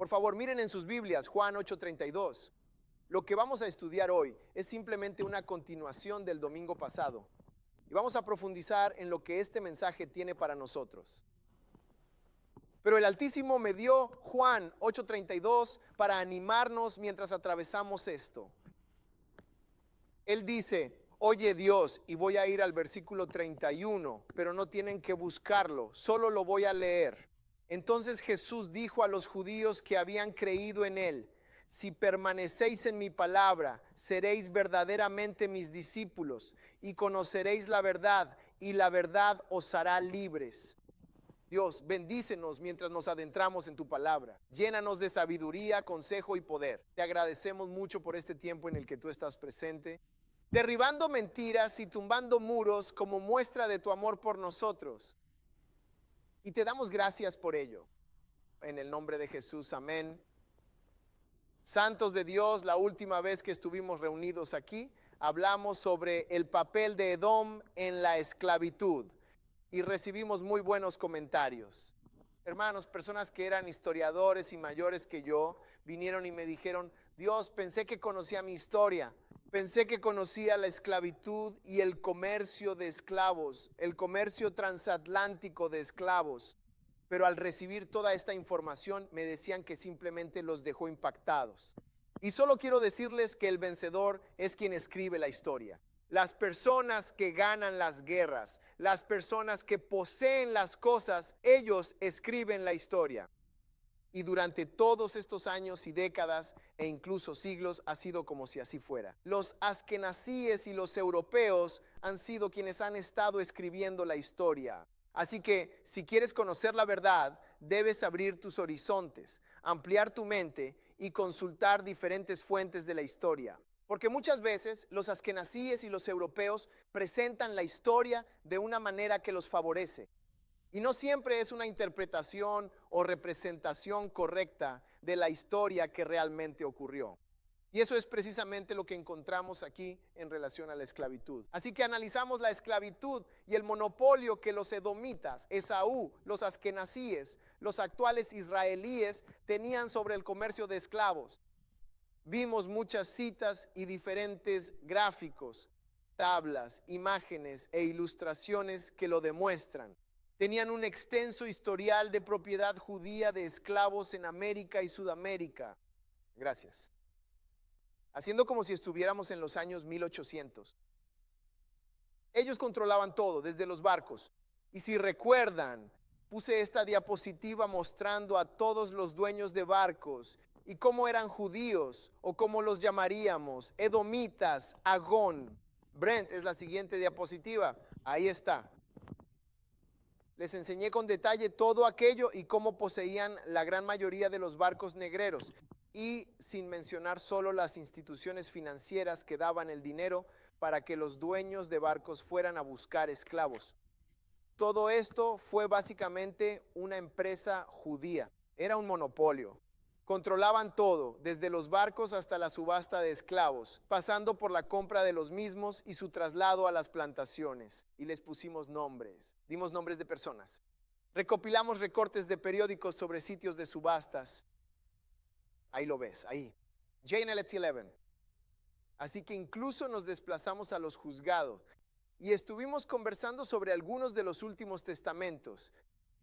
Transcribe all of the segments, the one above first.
Por favor, miren en sus Biblias, Juan 8:32. Lo que vamos a estudiar hoy es simplemente una continuación del domingo pasado. Y vamos a profundizar en lo que este mensaje tiene para nosotros. Pero el Altísimo me dio Juan 8:32 para animarnos mientras atravesamos esto. Él dice, oye Dios, y voy a ir al versículo 31, pero no tienen que buscarlo, solo lo voy a leer. Entonces Jesús dijo a los judíos que habían creído en él, si permanecéis en mi palabra, seréis verdaderamente mis discípulos y conoceréis la verdad, y la verdad os hará libres. Dios, bendícenos mientras nos adentramos en tu palabra. Llénanos de sabiduría, consejo y poder. Te agradecemos mucho por este tiempo en el que tú estás presente, derribando mentiras y tumbando muros como muestra de tu amor por nosotros. Y te damos gracias por ello. En el nombre de Jesús, amén. Santos de Dios, la última vez que estuvimos reunidos aquí, hablamos sobre el papel de Edom en la esclavitud y recibimos muy buenos comentarios. Hermanos, personas que eran historiadores y mayores que yo, vinieron y me dijeron, Dios, pensé que conocía mi historia, pensé que conocía la esclavitud y el comercio de esclavos, el comercio transatlántico de esclavos. Pero al recibir toda esta información me decían que simplemente los dejó impactados. Y solo quiero decirles que el vencedor es quien escribe la historia. Las personas que ganan las guerras, las personas que poseen las cosas, ellos escriben la historia. Y durante todos estos años y décadas e incluso siglos ha sido como si así fuera. Los askenazíes y los europeos han sido quienes han estado escribiendo la historia. Así que si quieres conocer la verdad, debes abrir tus horizontes, ampliar tu mente y consultar diferentes fuentes de la historia. Porque muchas veces los askenazíes y los europeos presentan la historia de una manera que los favorece. Y no siempre es una interpretación o representación correcta de la historia que realmente ocurrió. Y eso es precisamente lo que encontramos aquí en relación a la esclavitud. Así que analizamos la esclavitud y el monopolio que los edomitas, Esaú, los askenazíes, los actuales israelíes tenían sobre el comercio de esclavos. Vimos muchas citas y diferentes gráficos, tablas, imágenes e ilustraciones que lo demuestran. Tenían un extenso historial de propiedad judía de esclavos en América y Sudamérica. Gracias. Haciendo como si estuviéramos en los años 1800. Ellos controlaban todo, desde los barcos. Y si recuerdan, puse esta diapositiva mostrando a todos los dueños de barcos y cómo eran judíos, o como los llamaríamos, edomitas, Agón. Brent, es la siguiente diapositiva. Ahí está. Les enseñé con detalle todo aquello y cómo poseían la gran mayoría de los barcos negreros. Y sin mencionar solo las instituciones financieras que daban el dinero para que los dueños de barcos fueran a buscar esclavos. Todo esto fue básicamente una empresa judía. Era un monopolio. Controlaban todo, desde los barcos hasta la subasta de esclavos, pasando por la compra de los mismos y su traslado a las plantaciones. Y les pusimos nombres, dimos nombres de personas. Recopilamos recortes de periódicos sobre sitios de subastas. Ahí lo ves, ahí. JNLT 11. Así que incluso nos desplazamos a los juzgados y estuvimos conversando sobre algunos de los últimos testamentos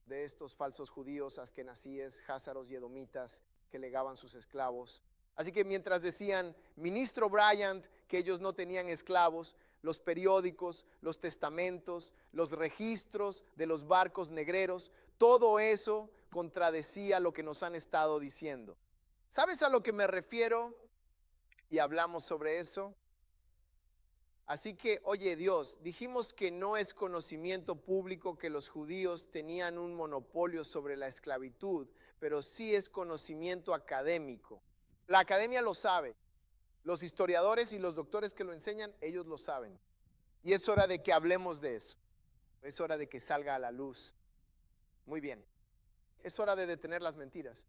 de estos falsos judíos, askenazíes, házaros y edomitas que legaban sus esclavos. Así que mientras decían, ministro Bryant, que ellos no tenían esclavos, los periódicos, los testamentos, los registros de los barcos negreros, todo eso contradecía lo que nos han estado diciendo. ¿Sabes a lo que me refiero? Y hablamos sobre eso. Así que, oye Dios, dijimos que no es conocimiento público que los judíos tenían un monopolio sobre la esclavitud, pero sí es conocimiento académico. La academia lo sabe. Los historiadores y los doctores que lo enseñan, ellos lo saben. Y es hora de que hablemos de eso. Es hora de que salga a la luz. Muy bien. Es hora de detener las mentiras.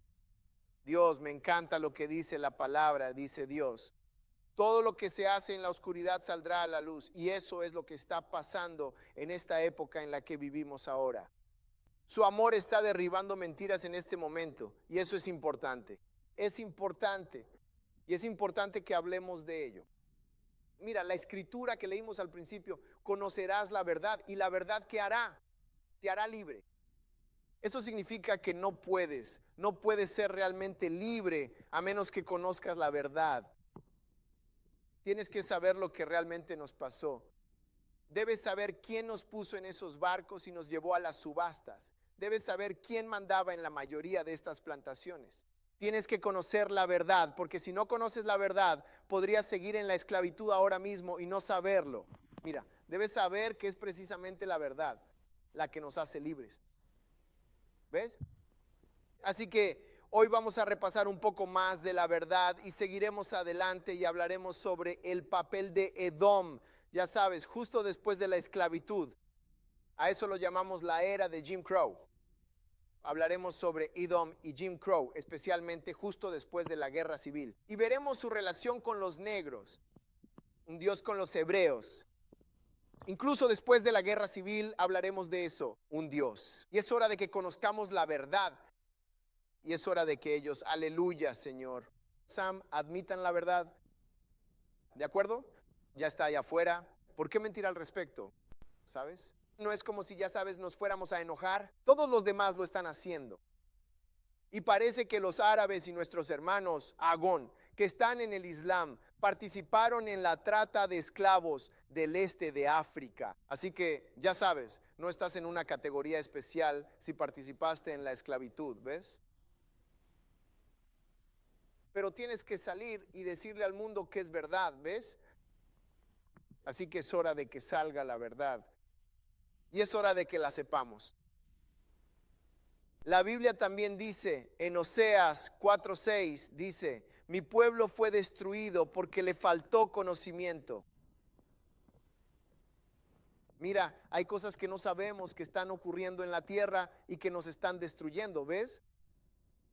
Dios, me encanta lo que dice la palabra, dice Dios. Todo lo que se hace en la oscuridad saldrá a la luz. Y eso es lo que está pasando en esta época en la que vivimos ahora. Su amor está derribando mentiras en este momento y eso es importante. Es importante y es importante que hablemos de ello. Mira, la escritura que leímos al principio, conocerás la verdad y la verdad ¿qué hará? Te hará libre. Eso significa que no puedes ser realmente libre a menos que conozcas la verdad. Tienes que saber lo que realmente nos pasó. Debes saber quién nos puso en esos barcos y nos llevó a las subastas. Debes saber quién mandaba en la mayoría de estas plantaciones. Tienes que conocer la verdad, porque si no conoces la verdad, podrías seguir en la esclavitud ahora mismo y no saberlo. Mira, debes saber que es precisamente la verdad la que nos hace libres. ¿Ves? Así que hoy vamos a repasar un poco más de la verdad y seguiremos adelante y hablaremos sobre el papel de Edom. Ya sabes, justo después de la esclavitud. A eso lo llamamos la era de Jim Crow. Hablaremos sobre Edom y Jim Crow, especialmente justo después de la guerra civil. Y veremos su relación con los negros, un Dios con los hebreos. Incluso después de la guerra civil hablaremos de eso, un Dios. Y es hora de que conozcamos la verdad. Y es hora de que ellos, aleluya, Señor. Sam, admitan la verdad. ¿De acuerdo? Ya está allá afuera. ¿Por qué mentir al respecto? ¿Sabes? No es como si, ya sabes, nos fuéramos a enojar. Todos los demás lo están haciendo. Y parece que los árabes y nuestros hermanos Agón, que están en el Islam, participaron en la trata de esclavos del este de África. Así que, ya sabes, no estás en una categoría especial si participaste en la esclavitud, ¿ves? Pero tienes que salir y decirle al mundo que es verdad, ¿ves? Así que es hora de que salga la verdad. Y es hora de que la sepamos. La Biblia también dice, en Oseas 4:6, dice, mi pueblo fue destruido porque le faltó conocimiento. Mira, hay cosas que no sabemos que están ocurriendo en la tierra y que nos están destruyendo, ¿ves?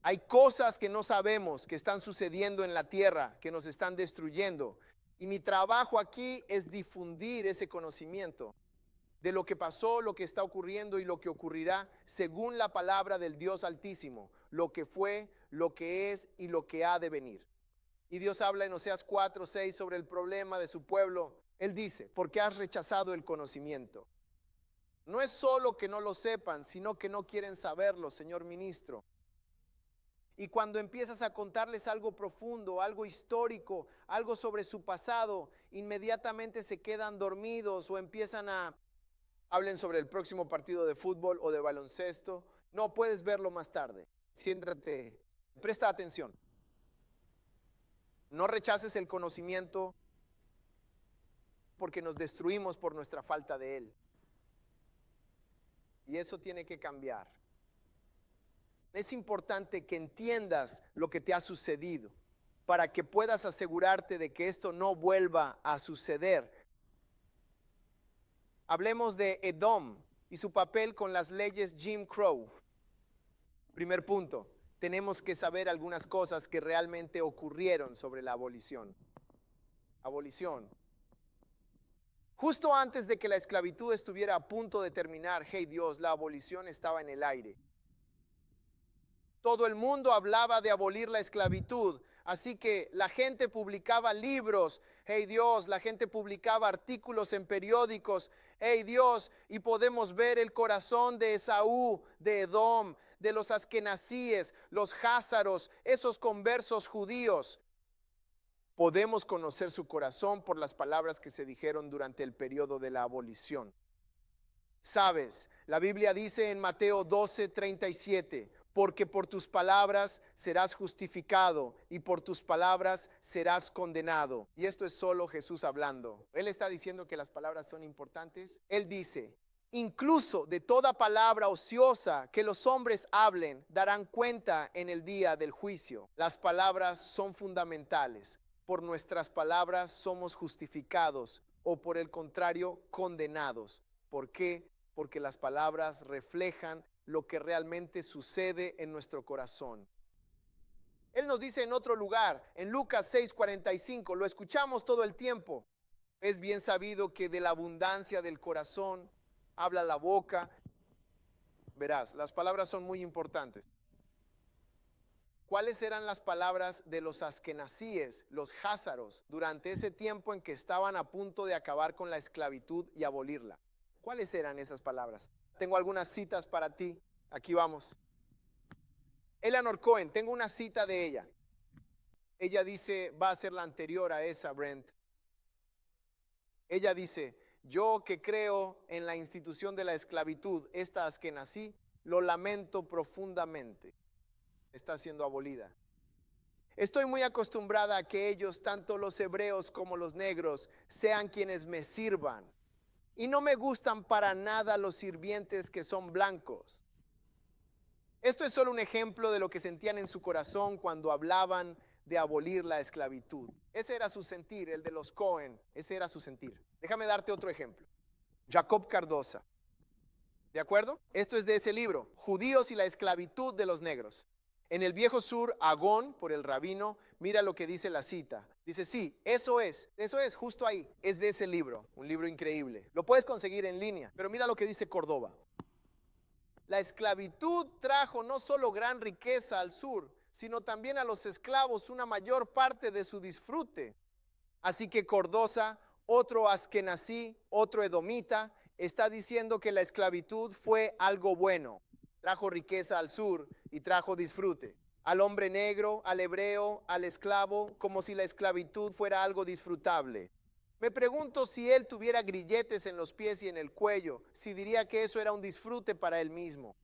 Hay cosas que no sabemos que están sucediendo en la tierra, que nos están destruyendo. Y mi trabajo aquí es difundir ese conocimiento de lo que pasó, lo que está ocurriendo y lo que ocurrirá según la palabra del Dios Altísimo, lo que fue, lo que es y lo que ha de venir. Y Dios habla en Oseas 4:6 sobre el problema de su pueblo. Él dice, porque has rechazado el conocimiento. No es solo que no lo sepan, sino que no quieren saberlo, Señor ministro. Y cuando empiezas a contarles algo profundo, algo histórico, algo sobre su pasado, inmediatamente se quedan dormidos o empiezan a hablen sobre el próximo partido de fútbol o de baloncesto. No, puedes verlo más tarde. Siéntate, presta atención. No rechaces el conocimiento porque nos destruimos por nuestra falta de él. Y eso tiene que cambiar. Es importante que entiendas lo que te ha sucedido para que puedas asegurarte de que esto no vuelva a suceder. Hablemos de Edom y su papel con las leyes Jim Crow. Primer punto, tenemos que saber algunas cosas que realmente ocurrieron sobre la abolición. Abolición. Justo antes de que la esclavitud estuviera a punto de terminar, hey Dios, la abolición estaba en el aire. Todo el mundo hablaba de abolir la esclavitud, así que la gente publicaba libros, hey Dios, la gente publicaba artículos en periódicos, hey Dios, y podemos ver el corazón de Esaú, de Edom, de los askenazíes, los házaros, esos conversos judíos. Podemos conocer su corazón por las palabras que se dijeron durante el periodo de la abolición. Sabes, la Biblia dice en Mateo 12:37, porque por tus palabras serás justificado y por tus palabras serás condenado. Y esto es solo Jesús hablando. Él está diciendo que las palabras son importantes. Él dice, incluso de toda palabra ociosa que los hombres hablen, darán cuenta en el día del juicio. Las palabras son fundamentales. Por nuestras palabras somos justificados o por el contrario condenados. ¿Por qué? Porque las palabras reflejan lo que realmente sucede en nuestro corazón. Él nos dice en otro lugar, en Lucas 6:45, lo escuchamos todo el tiempo. Es bien sabido que de la abundancia del corazón habla la boca. Verás, las palabras son muy importantes. ¿Cuáles eran las palabras de los askenazíes, los házaros, durante ese tiempo en que estaban a punto de acabar con la esclavitud y abolirla? ¿Cuáles eran esas palabras? Tengo algunas citas para ti. Aquí vamos. Eleanor Cohen, tengo una cita de ella. Ella dice, va a ser la anterior a esa, Brent. Ella dice, yo que creo en la institución de la esclavitud, esta askenazí, lo lamento profundamente. Está siendo abolida. Estoy muy acostumbrada a que ellos, tanto los hebreos como los negros, sean quienes me sirvan. Y no me gustan para nada los sirvientes que son blancos. Esto es solo un ejemplo de lo que sentían en su corazón cuando hablaban de abolir la esclavitud. Ese era su sentir, el de los Cohen. Ese era su sentir. Déjame darte otro ejemplo. Jacob Cardoza. ¿De acuerdo? Esto es de ese libro, Judíos y la esclavitud de los negros. En el Viejo Sur, Agón, por el rabino, mira lo que dice la cita. Dice, sí, eso es justo ahí. Es de ese libro, un libro increíble. Lo puedes conseguir en línea, pero mira lo que dice Córdoba. La esclavitud trajo no solo gran riqueza al sur, sino también a los esclavos una mayor parte de su disfrute. Así que Cardoza, otro askenazí, otro edomita, está diciendo que la esclavitud fue algo bueno. Trajo riqueza al sur y trajo disfrute. Al hombre negro, al hebreo, al esclavo, como si la esclavitud fuera algo disfrutable. Me pregunto si él tuviera grilletes en los pies y en el cuello, si diría que eso era un disfrute para él mismo.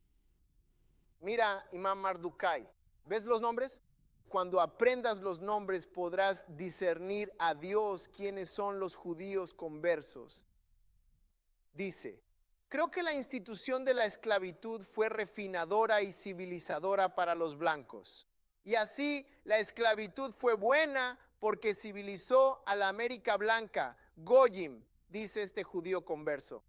Mira, Imam Mardukai, ¿ves los nombres? Cuando aprendas los nombres podrás discernir a Dios quiénes son los judíos conversos. Dice, creo que la institución de la esclavitud fue refinadora y civilizadora para los blancos. Y así la esclavitud fue buena porque civilizó a la América blanca, Goyim, dice este judío converso.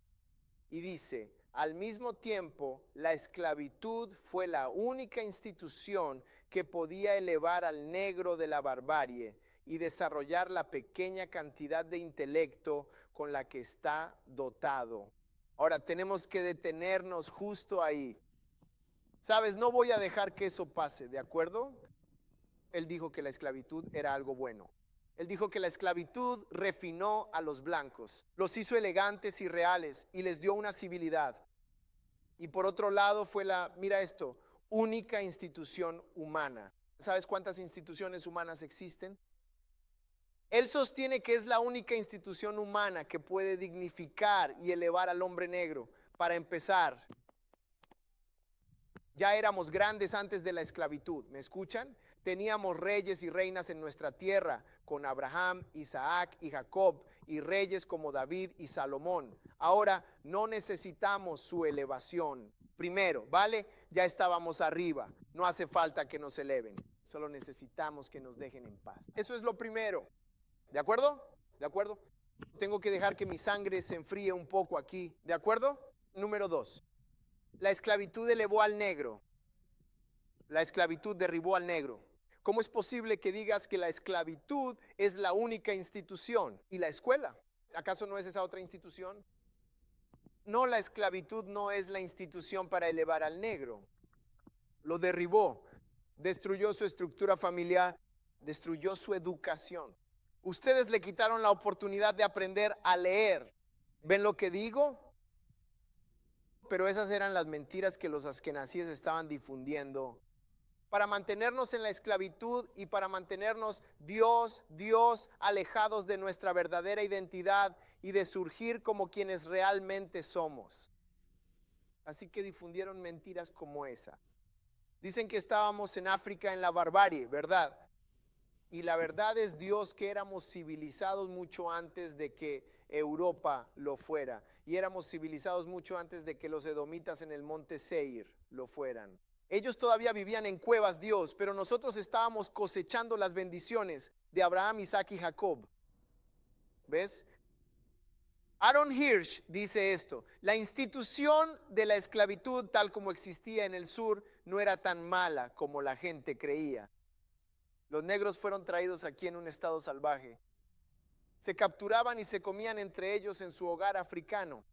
Y dice, al mismo tiempo, la esclavitud fue la única institución que podía elevar al negro de la barbarie y desarrollar la pequeña cantidad de intelecto con la que está dotado. Ahora tenemos que detenernos justo ahí. Sabes, no voy a dejar que eso pase, ¿de acuerdo? Él dijo que la esclavitud era algo bueno. Él dijo que la esclavitud refinó a los blancos, los hizo elegantes y reales y les dio una civilidad. Y por otro lado fue mira esto, única institución humana. ¿Sabes cuántas instituciones humanas existen? Él sostiene que es la única institución humana que puede dignificar y elevar al hombre negro. Para empezar, ya éramos grandes antes de la esclavitud, ¿me escuchan? Teníamos reyes y reinas en nuestra tierra, con Abraham, Isaac y Jacob, y reyes como David y Salomón. Ahora no necesitamos su elevación. Primero, ¿vale? Ya estábamos arriba, no hace falta que nos eleven, solo necesitamos que nos dejen en paz. Eso es lo primero. ¿De acuerdo? ¿De acuerdo? Tengo que dejar que mi sangre se enfríe un poco aquí. ¿De acuerdo? Número 2. La esclavitud elevó al negro. La esclavitud derribó al negro. ¿Cómo es posible que digas que la esclavitud es la única institución? ¿Y la escuela? ¿Acaso no es esa otra institución? No, la esclavitud no es la institución para elevar al negro. Lo derribó. Destruyó su estructura familiar. Destruyó su educación. Ustedes le quitaron la oportunidad de aprender a leer. ¿Ven lo que digo? Pero esas eran las mentiras que los askenazíes estaban difundiendo para mantenernos en la esclavitud y para mantenernos Dios alejados de nuestra verdadera identidad y de surgir como quienes realmente somos. Así que difundieron mentiras como esa. Dicen que estábamos en África en la barbarie, ¿verdad? Y la verdad es, Dios, que éramos civilizados mucho antes de que Europa lo fuera. Y éramos civilizados mucho antes de que los edomitas en el monte Seir lo fueran. Ellos todavía vivían en cuevas, Dios, pero nosotros estábamos cosechando las bendiciones de Abraham, Isaac y Jacob. ¿Ves? Aaron Hirsch dice esto: la institución de la esclavitud tal como existía en el sur no era tan mala como la gente creía. Los negros fueron traídos aquí en un estado salvaje. Se capturaban y se comían entre ellos en su hogar africano.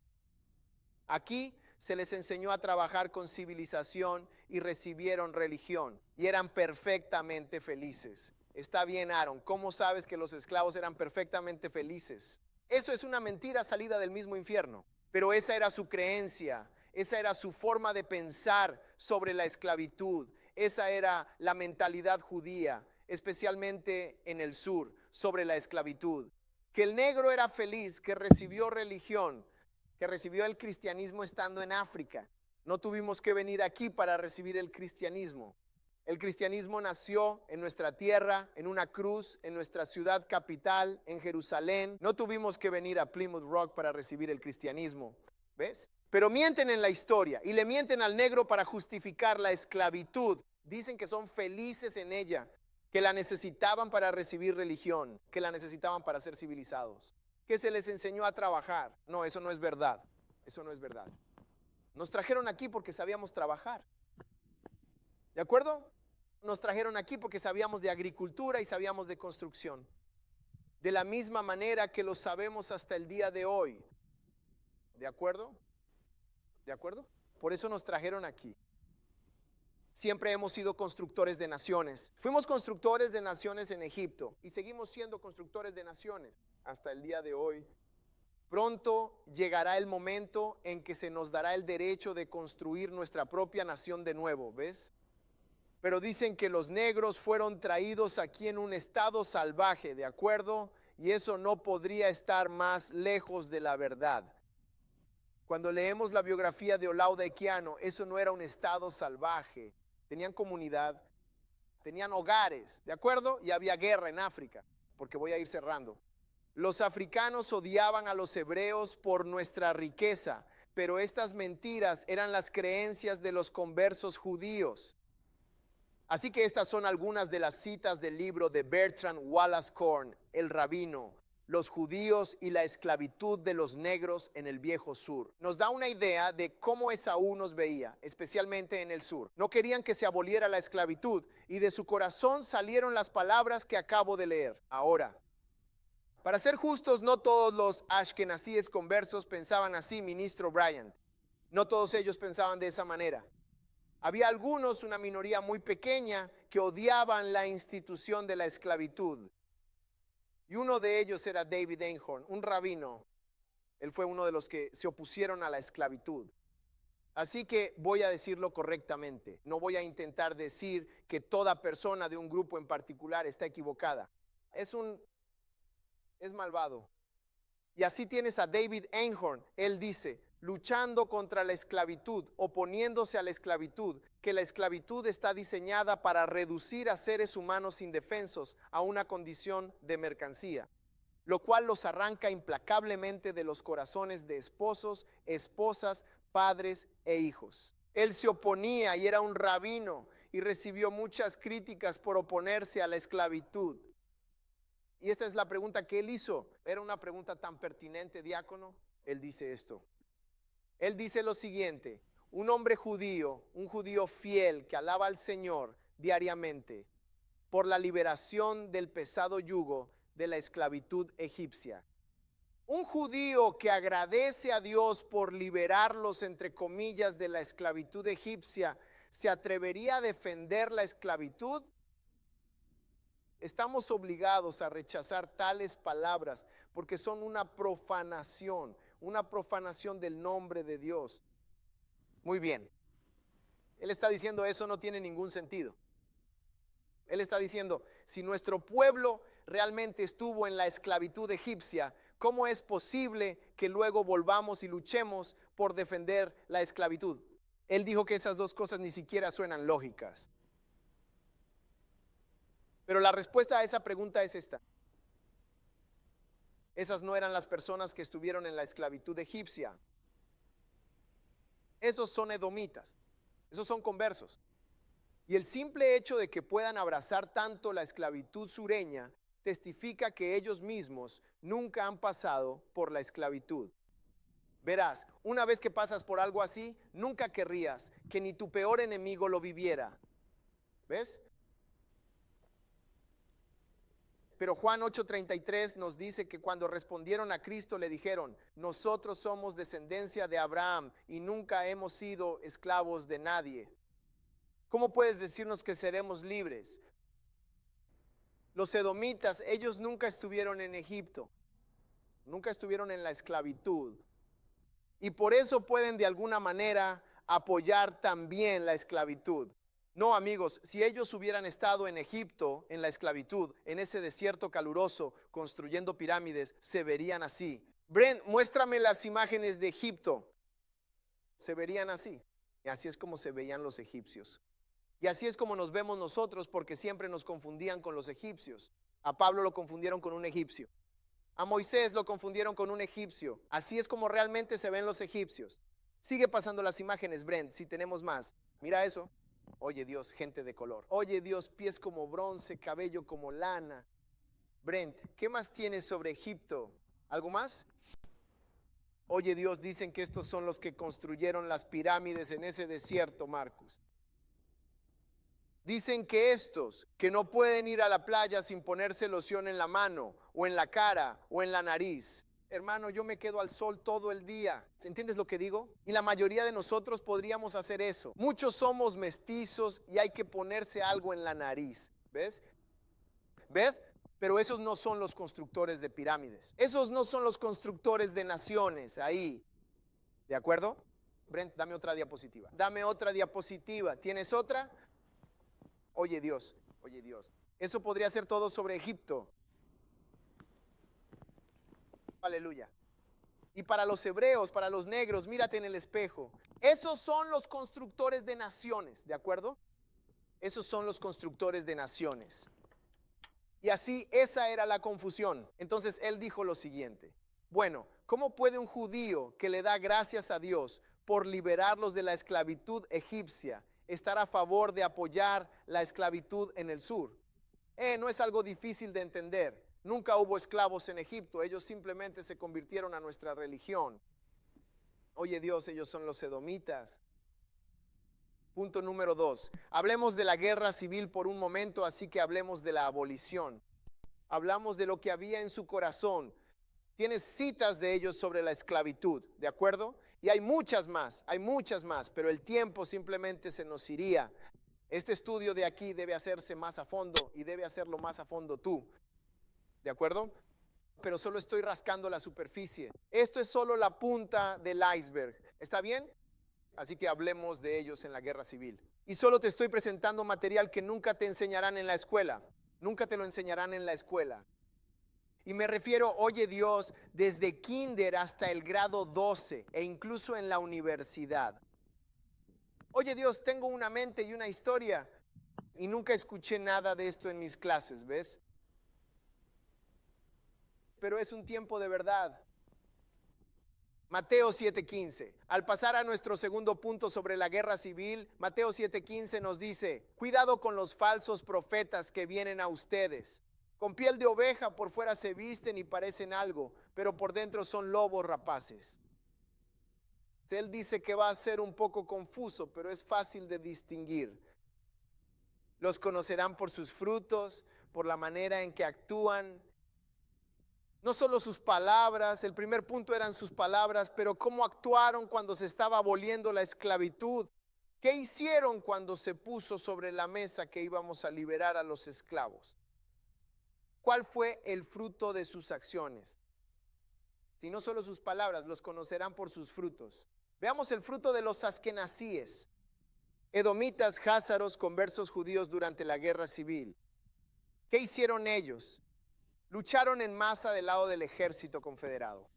Aquí se les enseñó a trabajar con civilización y recibieron religión y eran perfectamente felices. Está bien, Aaron, ¿cómo sabes que los esclavos eran perfectamente felices? Eso es una mentira salida del mismo infierno, pero esa era su creencia, esa era su forma de pensar sobre la esclavitud, esa era la mentalidad judía, especialmente en el sur, sobre la esclavitud. Que el negro era feliz, que recibió religión, que recibió el cristianismo estando en África. No tuvimos que venir aquí para recibir el cristianismo. El cristianismo nació en nuestra tierra, en una cruz, en nuestra ciudad capital, en Jerusalén. No tuvimos que venir a Plymouth Rock para recibir el cristianismo. ¿Ves? Pero mienten en la historia y le mienten al negro para justificar la esclavitud. Dicen que son felices en ella, que la necesitaban para recibir religión, que la necesitaban para ser civilizados, que se les enseñó a trabajar. No, eso no es verdad. Eso no es verdad. Nos trajeron aquí porque sabíamos trabajar. ¿De acuerdo? Nos trajeron aquí porque sabíamos de agricultura y sabíamos de construcción. De la misma manera que lo sabemos hasta el día de hoy. ¿De acuerdo? ¿De acuerdo? Por eso nos trajeron aquí. Siempre hemos sido constructores de naciones. Fuimos constructores de naciones en Egipto y seguimos siendo constructores de naciones hasta el día de hoy. Pronto llegará el momento en que se nos dará el derecho de construir nuestra propia nación de nuevo, ¿ves? Pero dicen que los negros fueron traídos aquí en un estado salvaje, ¿de acuerdo? Y eso no podría estar más lejos de la verdad. Cuando leemos la biografía de Olaudah Equiano, eso no era un estado salvaje. Tenían comunidad, tenían hogares, ¿de acuerdo? Y había guerra en África, porque voy a ir cerrando. Los africanos odiaban a los hebreos por nuestra riqueza, pero estas mentiras eran las creencias de los conversos judíos. Así que estas son algunas de las citas del libro de Bertrand Wallace Corn, el rabino, los judíos y la esclavitud de los negros en el viejo sur. Nos da una idea de cómo Esaú nos veía, especialmente en el sur. No querían que se aboliera la esclavitud y de su corazón salieron las palabras que acabo de leer. Ahora, para ser justos, no todos los ashkenazíes conversos pensaban así, ministro Bryant. No todos ellos pensaban de esa manera. Había algunos, una minoría muy pequeña, que odiaban la institución de la esclavitud. Y uno de ellos era David Einhorn, un rabino. Él fue uno de los que se opusieron a la esclavitud. Así que voy a decirlo correctamente. No voy a intentar decir que toda persona de un grupo en particular está equivocada. Es malvado. Y así tienes a David Einhorn. Él dice, luchando contra la esclavitud, oponiéndose a la esclavitud, que la esclavitud está diseñada para reducir a seres humanos indefensos a una condición de mercancía, lo cual los arranca implacablemente de los corazones de esposos, esposas, padres e hijos. Él se oponía y era un rabino y recibió muchas críticas por oponerse a la esclavitud. Y esta es la pregunta que él hizo. Era una pregunta tan pertinente, diácono. Él dice esto. Él dice lo siguiente: un hombre judío, un judío fiel que alaba al Señor diariamente por la liberación del pesado yugo de la esclavitud egipcia. Un judío que agradece a Dios por liberarlos, entre comillas, de la esclavitud egipcia, ¿se atrevería a defender la esclavitud? Estamos obligados a rechazar tales palabras porque son una profanación del nombre de Dios. Muy bien. Él está diciendo eso no tiene ningún sentido. Él está diciendo, si nuestro pueblo realmente estuvo en la esclavitud egipcia, ¿cómo es posible que luego volvamos y luchemos por defender la esclavitud? Él dijo que esas dos cosas ni siquiera suenan lógicas. Pero la respuesta a esa pregunta es esta. Esas no eran las personas que estuvieron en la esclavitud egipcia. Esos son edomitas, esos son conversos. Y el simple hecho de que puedan abrazar tanto la esclavitud sureña testifica que ellos mismos nunca han pasado por la esclavitud. Verás, una vez que pasas por algo así, nunca querrías que ni tu peor enemigo lo viviera. ¿Ves? Pero Juan 8:33 nos dice que cuando respondieron a Cristo le dijeron: nosotros somos descendencia de Abraham y nunca hemos sido esclavos de nadie. ¿Cómo puedes decirnos que seremos libres? Los edomitas, ellos nunca estuvieron en Egipto, nunca estuvieron en la esclavitud. Y por eso pueden de alguna manera apoyar también la esclavitud. No, amigos, si ellos hubieran estado en Egipto, en la esclavitud, en ese desierto caluroso, construyendo pirámides, se verían así. Brent, muéstrame las imágenes de Egipto. Se verían así. Y así es como se veían los egipcios. Y así es como nos vemos nosotros, porque siempre nos confundían con los egipcios. A Pablo lo confundieron con un egipcio. A Moisés lo confundieron con un egipcio. Así es como realmente se ven los egipcios. Sigue pasando las imágenes, Brent, si tenemos más. Mira eso. Oye Dios, gente de color. Oye Dios, pies como bronce, cabello como lana. Brent, ¿qué más tienes sobre Egipto? ¿Algo más? Oye Dios, dicen que estos son los que construyeron las pirámides en ese desierto, Marcus. Dicen que estos, que no pueden ir a la playa sin ponerse loción en la mano, o en la cara, o en la nariz. Hermano, yo me quedo al sol todo el día. ¿Entiendes lo que digo? Y la mayoría de nosotros podríamos hacer eso. Muchos somos mestizos y hay que ponerse algo en la nariz. ¿Ves? ¿Ves? Pero esos no son los constructores de pirámides. Esos no son los constructores de naciones ahí. ¿De acuerdo? Brent, dame otra diapositiva. Dame otra diapositiva. ¿Tienes otra? Oye Dios, oye Dios. Eso podría ser todo sobre Egipto. Aleluya. Y para los hebreos, para los negros, mírate en el espejo. Esos son los constructores de naciones, ¿de acuerdo? Esos son los constructores de naciones. Y así esa era la confusión. Entonces él dijo lo siguiente: bueno, ¿cómo puede un judío que le da gracias a Dios por liberarlos de la esclavitud egipcia estar a favor de apoyar la esclavitud en el sur? No es algo difícil de entender. Nunca hubo esclavos en Egipto, ellos simplemente se convirtieron a nuestra religión. Oye Dios, ellos son los edomitas. Punto número 2. Hablemos de la guerra civil por un momento, así que hablemos de la abolición. Hablamos de lo que había en su corazón. Tienes citas de ellos sobre la esclavitud, ¿de acuerdo? Y hay muchas más, pero el tiempo simplemente se nos iría. Este estudio de aquí debe hacerse más a fondo y debe hacerlo más a fondo tú. ¿De acuerdo? Pero solo estoy rascando la superficie. Esto es solo la punta del iceberg. ¿Está bien? Así que hablemos de ellos en la guerra civil. Y solo te estoy presentando material que nunca te enseñarán en la escuela. Nunca te lo enseñarán en la escuela. Y me refiero, oye Dios, desde kinder hasta el grado 12 e incluso en la universidad. Oye Dios, tengo una mente y una historia y nunca escuché nada de esto en mis clases, ¿ves? Pero es un tiempo de verdad. Mateo 7:15. Al pasar a nuestro segundo punto sobre la guerra civil, Mateo 7:15 nos dice: cuidado con los falsos profetas que vienen a ustedes. Con piel de oveja por fuera se visten y parecen algo, pero por dentro son lobos rapaces. Él dice que va a ser un poco confuso, pero es fácil de distinguir. Los conocerán por sus frutos, por la manera en que actúan. No solo sus palabras, el primer punto eran sus palabras, pero cómo actuaron cuando se estaba aboliendo la esclavitud. ¿Qué hicieron cuando se puso sobre la mesa que íbamos a liberar a los esclavos? ¿Cuál fue el fruto de sus acciones? Si no solo sus palabras, los conocerán por sus frutos. Veamos el fruto de los askenazíes, edomitas, házaros, conversos judíos durante la guerra civil. ¿Qué hicieron ellos? Lucharon en masa del lado del ejército confederado.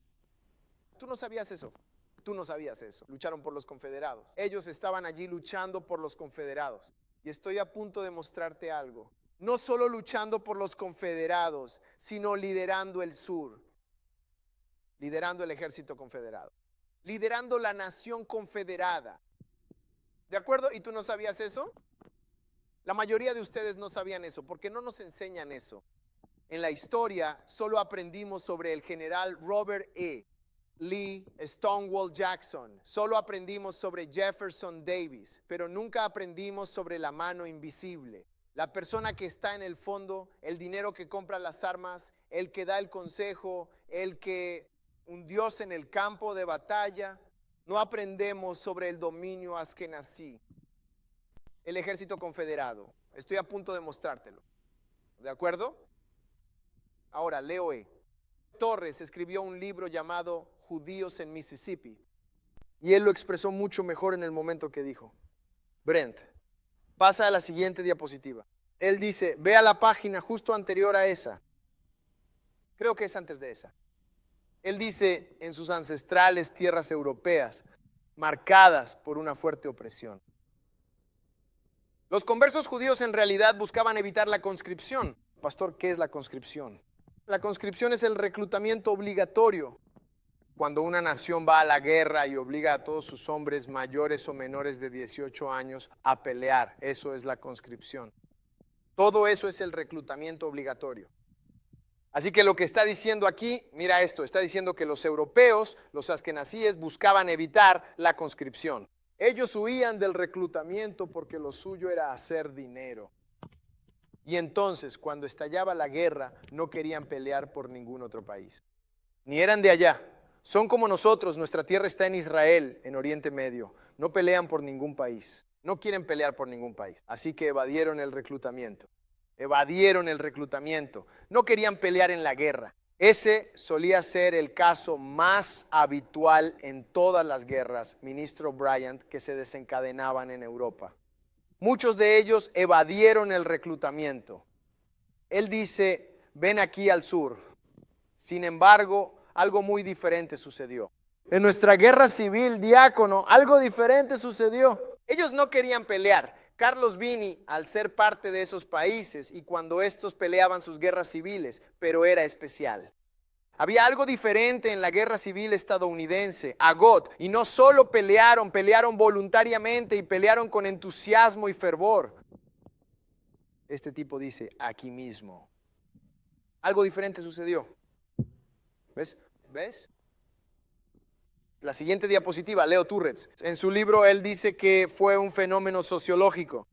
¿Tú no sabías eso? Tú no sabías eso. Lucharon por los confederados. Ellos estaban allí luchando por los confederados. Y estoy a punto de mostrarte algo. No solo luchando por los confederados, sino liderando el sur. Liderando el ejército confederado. Liderando la nación confederada. ¿De acuerdo? ¿Y tú no sabías eso? La mayoría de ustedes no sabían eso, porque no nos enseñan eso. En la historia solo aprendimos sobre el general Robert E. Lee Stonewall Jackson. Solo aprendimos sobre Jefferson Davis, pero nunca aprendimos sobre la mano invisible. La persona que está en el fondo, el dinero que compra las armas, el que da el consejo, un Dios en el campo de batalla. No aprendemos sobre el dominio askenazí, el ejército confederado. Estoy a punto de mostrártelo. ¿De acuerdo? Ahora, leo. Torres escribió un libro llamado Judíos en Mississippi. Y él lo expresó mucho mejor en el momento que dijo. Brent, pasa a la siguiente diapositiva. Él dice, ve a la página justo anterior a esa. Creo que es antes de esa. Él dice, en sus ancestrales tierras europeas, marcadas por una fuerte opresión. Los conversos judíos en realidad buscaban evitar la conscripción. Pastor, ¿qué es la conscripción? La conscripción es el reclutamiento obligatorio. Cuando una nación va a la guerra y obliga a todos sus hombres mayores o menores de 18 años a pelear, eso es la conscripción. Todo eso es el reclutamiento obligatorio. Así que lo que está diciendo aquí, mira esto, está diciendo que los europeos, los askenazíes, buscaban evitar la conscripción. Ellos huían del reclutamiento porque lo suyo era hacer dinero. Y entonces, cuando estallaba la guerra, no querían pelear por ningún otro país. Ni eran de allá. Son como nosotros, nuestra tierra está en Israel, en Oriente Medio. No pelean por ningún país. No quieren pelear por ningún país. Así que evadieron el reclutamiento. No querían pelear en la guerra. Ese solía ser el caso más habitual en todas las guerras, ministro Bryant, que se desencadenaban en Europa. Muchos de ellos evadieron el reclutamiento. Él dice, ven aquí al sur. Sin embargo, algo muy diferente sucedió. En nuestra guerra civil, diácono, algo diferente sucedió. Ellos no querían pelear. Carlos Bini, al ser parte de esos países y cuando estos peleaban sus guerras civiles, pero era especial. Había algo diferente en la guerra civil estadounidense, Agot, y no solo pelearon voluntariamente y pelearon con entusiasmo y fervor. Este tipo dice, aquí mismo. Algo diferente sucedió. ¿Ves? La siguiente diapositiva, Leo Turrets. En su libro él dice que fue un fenómeno sociológico.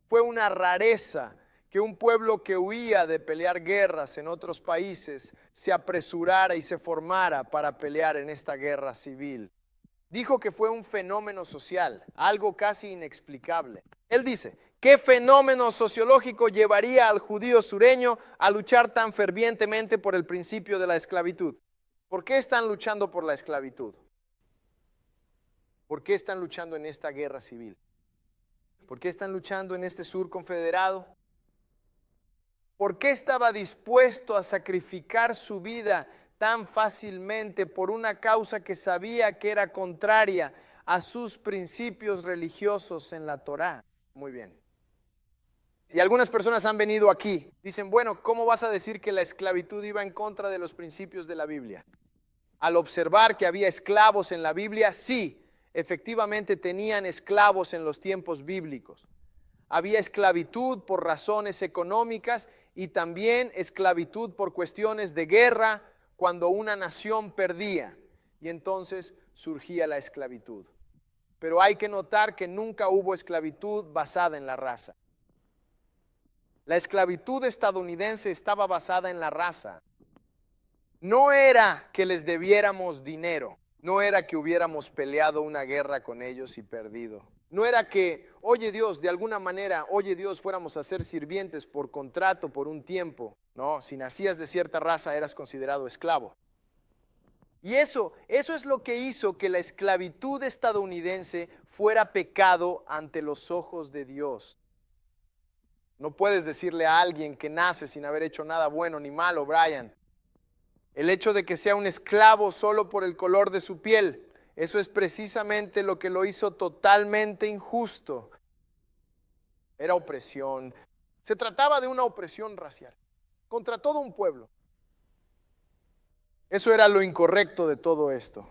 Fue una rareza que un pueblo que huía de pelear guerras en otros países se apresurara y se formara para pelear en esta guerra civil. Dijo que fue un fenómeno social, algo casi inexplicable. Él dice, ¿qué fenómeno sociológico llevaría al judío sureño a luchar tan fervientemente por el principio de la esclavitud? ¿Por qué están luchando por la esclavitud? ¿Por qué están luchando en esta guerra civil? ¿Por qué están luchando en este sur confederado? ¿Por qué estaba dispuesto a sacrificar su vida tan fácilmente por una causa que sabía que era contraria a sus principios religiosos en la Torá? Muy bien. Y algunas personas han venido aquí, dicen, bueno, ¿cómo vas a decir que la esclavitud iba en contra de los principios de la Biblia? Al observar que había esclavos en la Biblia, sí, efectivamente tenían esclavos en los tiempos bíblicos. Había esclavitud por razones económicas y también esclavitud por cuestiones de guerra cuando una nación perdía y entonces surgía la esclavitud. Pero hay que notar que nunca hubo esclavitud basada en la raza. La esclavitud estadounidense estaba basada en la raza. No era que les debiéramos dinero, no era que hubiéramos peleado una guerra con ellos y perdido. No era que, oye Dios, de alguna manera, oye Dios, fuéramos a ser sirvientes por contrato por un tiempo. No, si nacías de cierta raza eras considerado esclavo. Y eso es lo que hizo que la esclavitud estadounidense fuera pecado ante los ojos de Dios. No puedes decirle a alguien que nace sin haber hecho nada bueno ni malo, Brian. El hecho de que sea un esclavo solo por el color de su piel, eso es precisamente lo que lo hizo totalmente injusto. Era opresión. Se trataba de una opresión racial contra todo un pueblo. Eso era lo incorrecto de todo esto.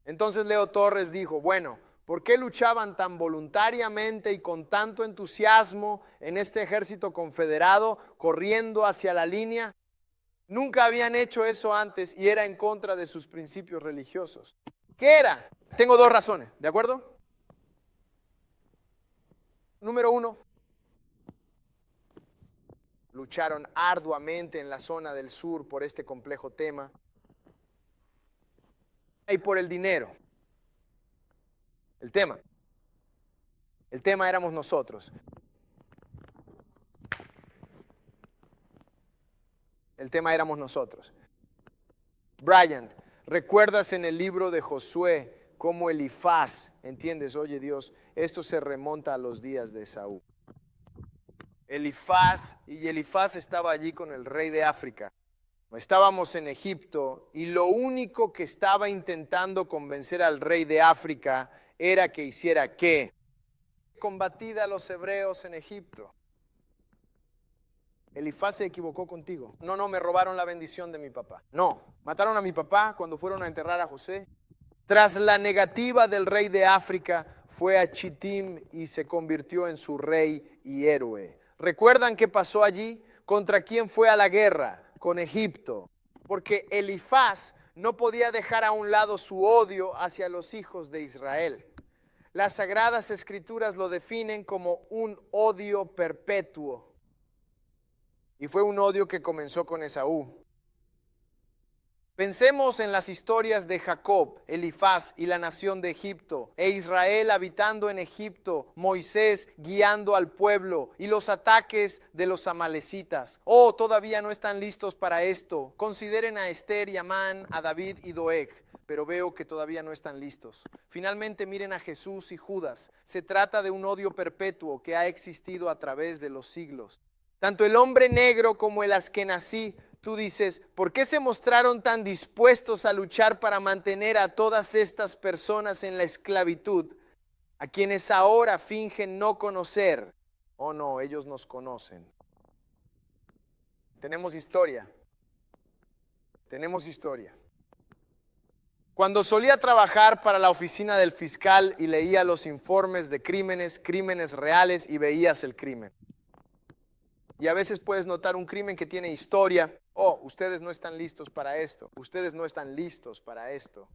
Entonces Leo Torres dijo, bueno, ¿por qué luchaban tan voluntariamente y con tanto entusiasmo en este ejército confederado corriendo hacia la línea? Nunca habían hecho eso antes y era en contra de sus principios religiosos. ¿Qué era? Tengo dos razones, ¿de acuerdo? Número 1, lucharon arduamente en la zona del sur por este complejo tema y por el dinero. El tema éramos nosotros. El tema éramos nosotros. Bryant, ¿recuerdas en el libro de Josué cómo Elifaz, entiendes? Oye Dios, esto se remonta a los días de Esaú. Elifaz estaba allí con el rey de África. Estábamos en Egipto y lo único que estaba intentando convencer al rey de África era que hiciera ¿qué? Combatida a los hebreos en Egipto. Elifaz se equivocó contigo. No, me robaron la bendición de mi papá. No, mataron a mi papá cuando fueron a enterrar a José. Tras la negativa del rey de África, fue a Chittim y se convirtió en su rey y héroe. ¿Recuerdan qué pasó allí? ¿Contra quién fue a la guerra? Con Egipto. Porque Elifaz no podía dejar a un lado su odio hacia los hijos de Israel. Las Sagradas Escrituras lo definen como un odio perpetuo. Y fue un odio que comenzó con Esaú. Pensemos en las historias de Jacob, Elifaz y la nación de Egipto, e Israel habitando en Egipto, Moisés guiando al pueblo y los ataques de los amalecitas. Oh, todavía no están listos para esto. Consideren a Esther y Amán, a David y Doeg, pero veo que todavía no están listos. Finalmente miren a Jesús y Judas. Se trata de un odio perpetuo que ha existido a través de los siglos. Tanto el hombre negro como el askenazí, tú dices, ¿por qué se mostraron tan dispuestos a luchar para mantener a todas estas personas en la esclavitud, a quienes ahora fingen no conocer? Oh no, ellos nos conocen. Tenemos historia. Cuando solía trabajar para la oficina del fiscal y leía los informes de crímenes reales y veías el crimen. Y a veces puedes notar un crimen que tiene historia. Oh, ustedes no están listos para esto. Ustedes no están listos para esto.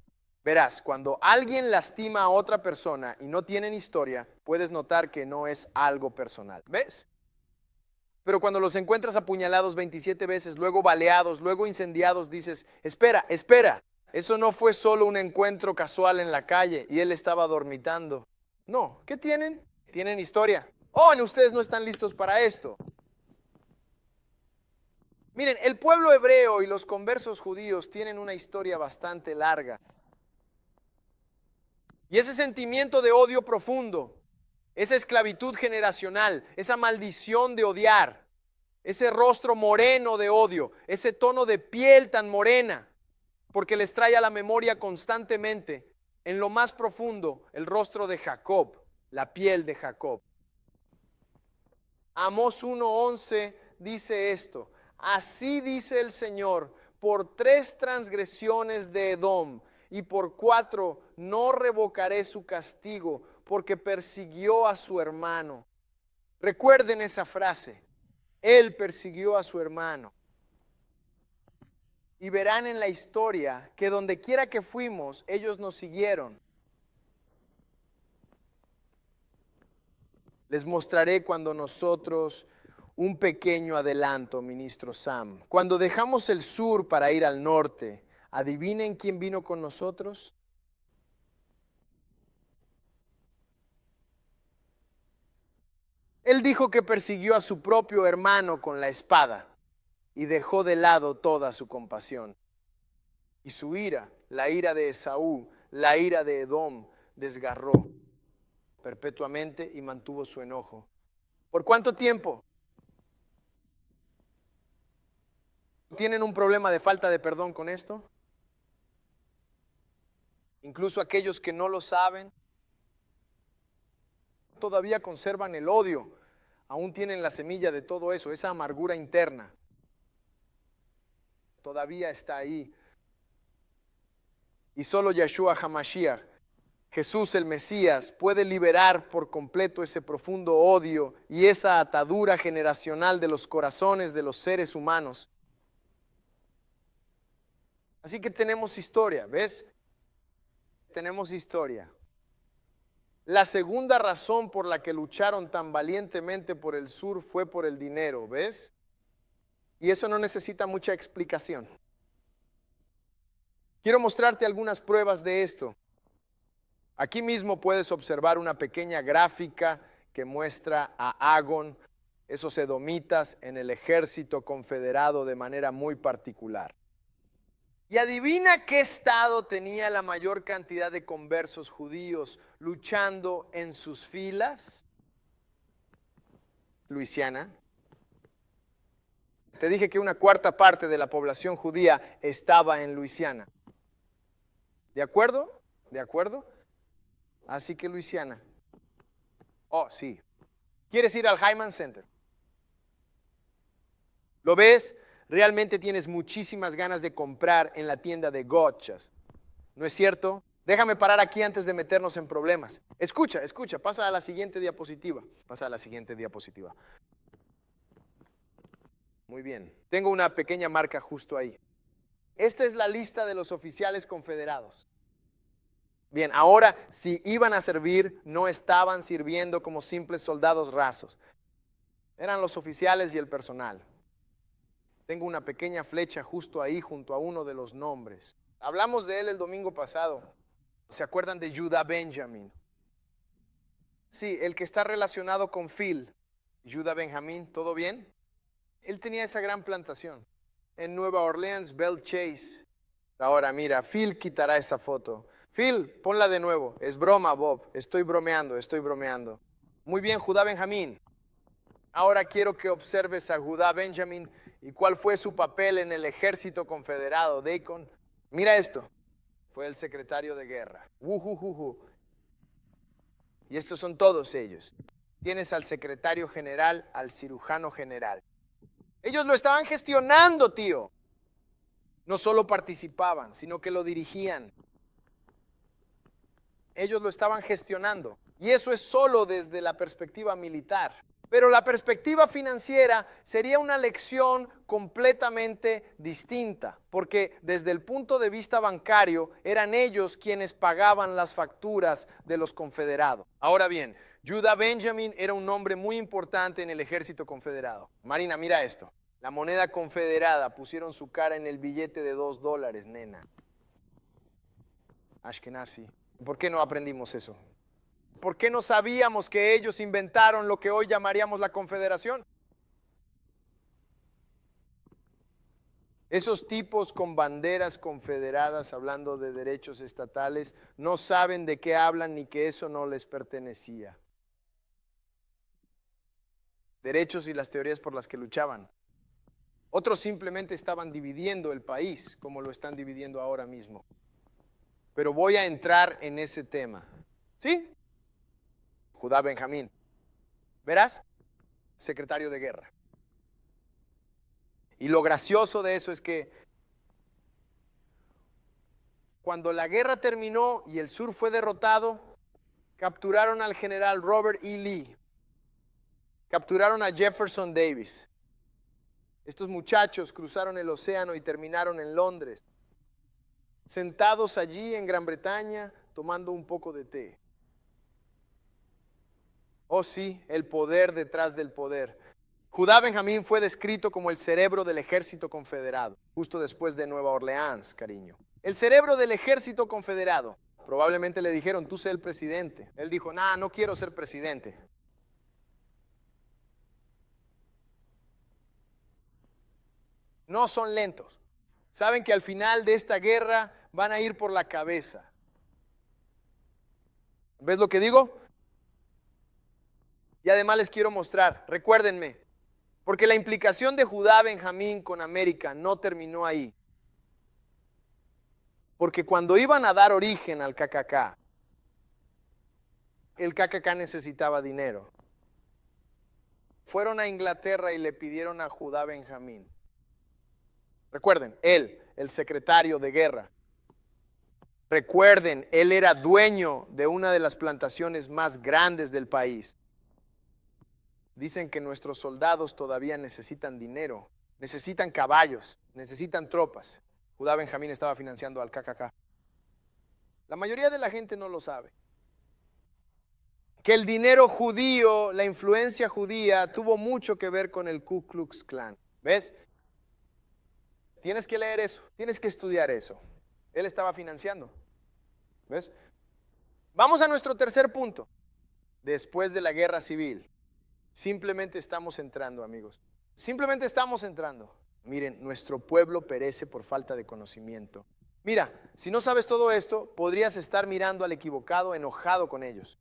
Verás, cuando alguien lastima a otra persona y no tienen historia, puedes notar que no es algo personal. ¿Ves? Pero cuando los encuentras apuñalados 27 veces, luego baleados, luego incendiados, dices, espera. Eso no fue solo un encuentro casual en la calle y él estaba dormitando. No, ¿qué tienen? Tienen historia. Oh, ustedes no están listos para esto. Miren, el pueblo hebreo y los conversos judíos tienen una historia bastante larga. Y ese sentimiento de odio profundo, esa esclavitud generacional, esa maldición de odiar, ese rostro moreno de odio, ese tono de piel tan morena, porque les trae a la memoria constantemente, en lo más profundo, el rostro de Jacob, la piel de Jacob. Amós 1:11 dice esto. Así dice el Señor, por 3 transgresiones de Edom y por 4 no revocaré su castigo, porque persiguió a su hermano. Recuerden esa frase, él persiguió a su hermano. Y verán en la historia que donde quiera que fuimos, ellos nos siguieron. Les mostraré cuando nosotros, un pequeño adelanto, ministro Sam. Cuando dejamos el sur para ir al norte, ¿adivinen quién vino con nosotros? Él dijo que persiguió a su propio hermano con la espada y dejó de lado toda su compasión. Y su ira, la ira de Esaú, la ira de Edom, desgarró perpetuamente y mantuvo su enojo. ¿Por cuánto tiempo? ¿Tienen un problema de falta de perdón con esto? Incluso aquellos que no lo saben, todavía conservan el odio, aún tienen la semilla de todo eso, esa amargura interna. Todavía está ahí. Y solo Yeshua HaMashiach, Jesús el Mesías, puede liberar por completo ese profundo odio y esa atadura generacional de los corazones de los seres humanos. Así que tenemos historia, ¿ves? Tenemos historia. La segunda razón por la que lucharon tan valientemente por el sur fue por el dinero, ¿ves? Y eso no necesita mucha explicación. Quiero mostrarte algunas pruebas de esto. Aquí mismo puedes observar una pequeña gráfica que muestra a Agón, esos edomitas en el ejército confederado de manera muy particular. Y adivina qué estado tenía la mayor cantidad de conversos judíos luchando en sus filas. Luisiana. Te dije que una cuarta parte de la población judía estaba en Luisiana. ¿De acuerdo? ¿De acuerdo? Así que Luisiana. Oh, sí. ¿Quieres ir al Hyman Center? ¿Lo ves? Realmente tienes muchísimas ganas de comprar en la tienda de Gotchas. ¿No es cierto? Déjame parar aquí antes de meternos en problemas. Escucha, pasa a la siguiente diapositiva. Pasa a la siguiente diapositiva. Muy bien. Tengo una pequeña marca justo ahí. Esta es la lista de los oficiales confederados. Bien, ahora, si iban a servir, no estaban sirviendo como simples soldados rasos. Eran los oficiales y el personal. Tengo una pequeña flecha justo ahí, junto a uno de los nombres. Hablamos de él el domingo pasado. ¿Se acuerdan de Judah Benjamin? Sí, el que está relacionado con Phil. Judah Benjamin, ¿todo bien? Él tenía esa gran plantación en Nueva Orleans, Belle Chase. Ahora mira, Phil quitará esa foto. Phil, ponla de nuevo. Es broma, Bob. Estoy bromeando. Muy bien, Judah Benjamin. Ahora quiero que observes a Judah Benjamin y cuál fue su papel en el ejército confederado. Deacon, mira esto. Fue el secretario de guerra. Y estos son todos ellos. Tienes al secretario general, al cirujano general. Ellos lo estaban gestionando, tío. No solo participaban, sino que lo dirigían. Ellos lo estaban gestionando. Y eso es solo desde la perspectiva militar. Pero la perspectiva financiera sería una lección completamente distinta, porque desde el punto de vista bancario eran ellos quienes pagaban las facturas de los confederados. Ahora bien, Judah Benjamin era un hombre muy importante en el ejército confederado. Marina, mira esto. La moneda confederada, pusieron su cara en el billete de $2, nena. Ashkenazi. ¿Por qué no aprendimos eso? ¿Por qué no sabíamos que ellos inventaron lo que hoy llamaríamos la Confederación? Esos tipos con banderas confederadas hablando de derechos estatales no saben de qué hablan ni que eso no les pertenecía. Derechos y las teorías por las que luchaban. Otros simplemente estaban dividiendo el país como lo están dividiendo ahora mismo. Pero voy a entrar en ese tema. ¿Sí? Judah Benjamin. ¿Verás? Secretario de guerra. Y lo gracioso de eso es que cuando la guerra terminó y el sur fue derrotado, capturaron al general Robert E. Lee. Capturaron a Jefferson Davis. Estos muchachos cruzaron el océano y terminaron en Londres, sentados allí en Gran Bretaña tomando un poco de té. Oh sí, el poder detrás del poder. Judah Benjamin fue descrito como el cerebro del ejército confederado, justo después de Nueva Orleans, cariño. El cerebro del ejército confederado. Probablemente le dijeron, tú sé el presidente. Él dijo, no quiero ser presidente. No son lentos. Saben que al final de esta guerra van a ir por la cabeza. ¿Ves lo que digo? Y además les quiero mostrar, recuérdenme, porque la implicación de Judah Benjamin con América no terminó ahí. Porque cuando iban a dar origen al KKK, el KKK necesitaba dinero. Fueron a Inglaterra y le pidieron a Judah Benjamin. Recuerden, él, el secretario de guerra. Recuerden, él era dueño de una de las plantaciones más grandes del país. Dicen que nuestros soldados todavía necesitan dinero, necesitan caballos, necesitan tropas. Judah Benjamin estaba financiando al KKK. La mayoría de la gente no lo sabe. que el dinero judío, la influencia judía, tuvo mucho que ver con el Ku Klux Klan. ¿Ves? Tienes que leer eso, tienes que estudiar eso. Él estaba financiando. ¿Ves? Vamos a nuestro tercer punto. Después de la guerra civil, simplemente estamos entrando, amigos. Simplemente estamos entrando. Miren, nuestro pueblo perece por falta de conocimiento. Mira, si no sabes todo esto, podrías estar mirando al equivocado, enojado con ellos.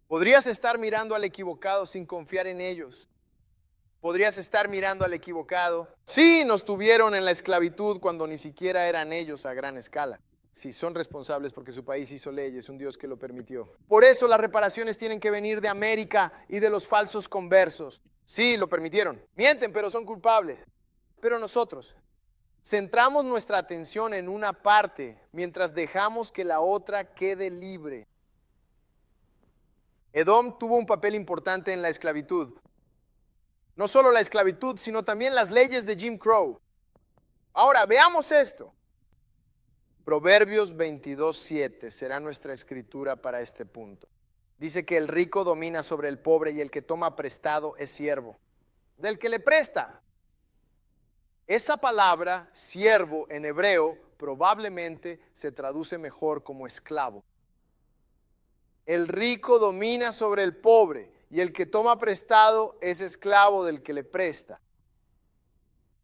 Podrías estar mirando al equivocado sin confiar en ellos. Podrías estar mirando al equivocado. Sí, nos tuvieron en la esclavitud cuando ni siquiera eran ellos a gran escala. Sí, son responsables porque su país hizo leyes, un Dios que lo permitió. Por eso las reparaciones tienen que venir de América y de los falsos conversos. Sí, lo permitieron. Mienten, pero son culpables. Pero nosotros centramos nuestra atención en una parte mientras dejamos que la otra quede libre. Edom tuvo un papel importante en la esclavitud. No solo la esclavitud, sino también las leyes de Jim Crow. Ahora, veamos esto. Proverbios 22:7 será nuestra escritura para este punto. Dice que el rico domina sobre el pobre y el que toma prestado es siervo del que le presta. Esa palabra, siervo, en hebreo, probablemente se traduce mejor como esclavo. El rico domina sobre el pobre y el que toma prestado es esclavo del que le presta.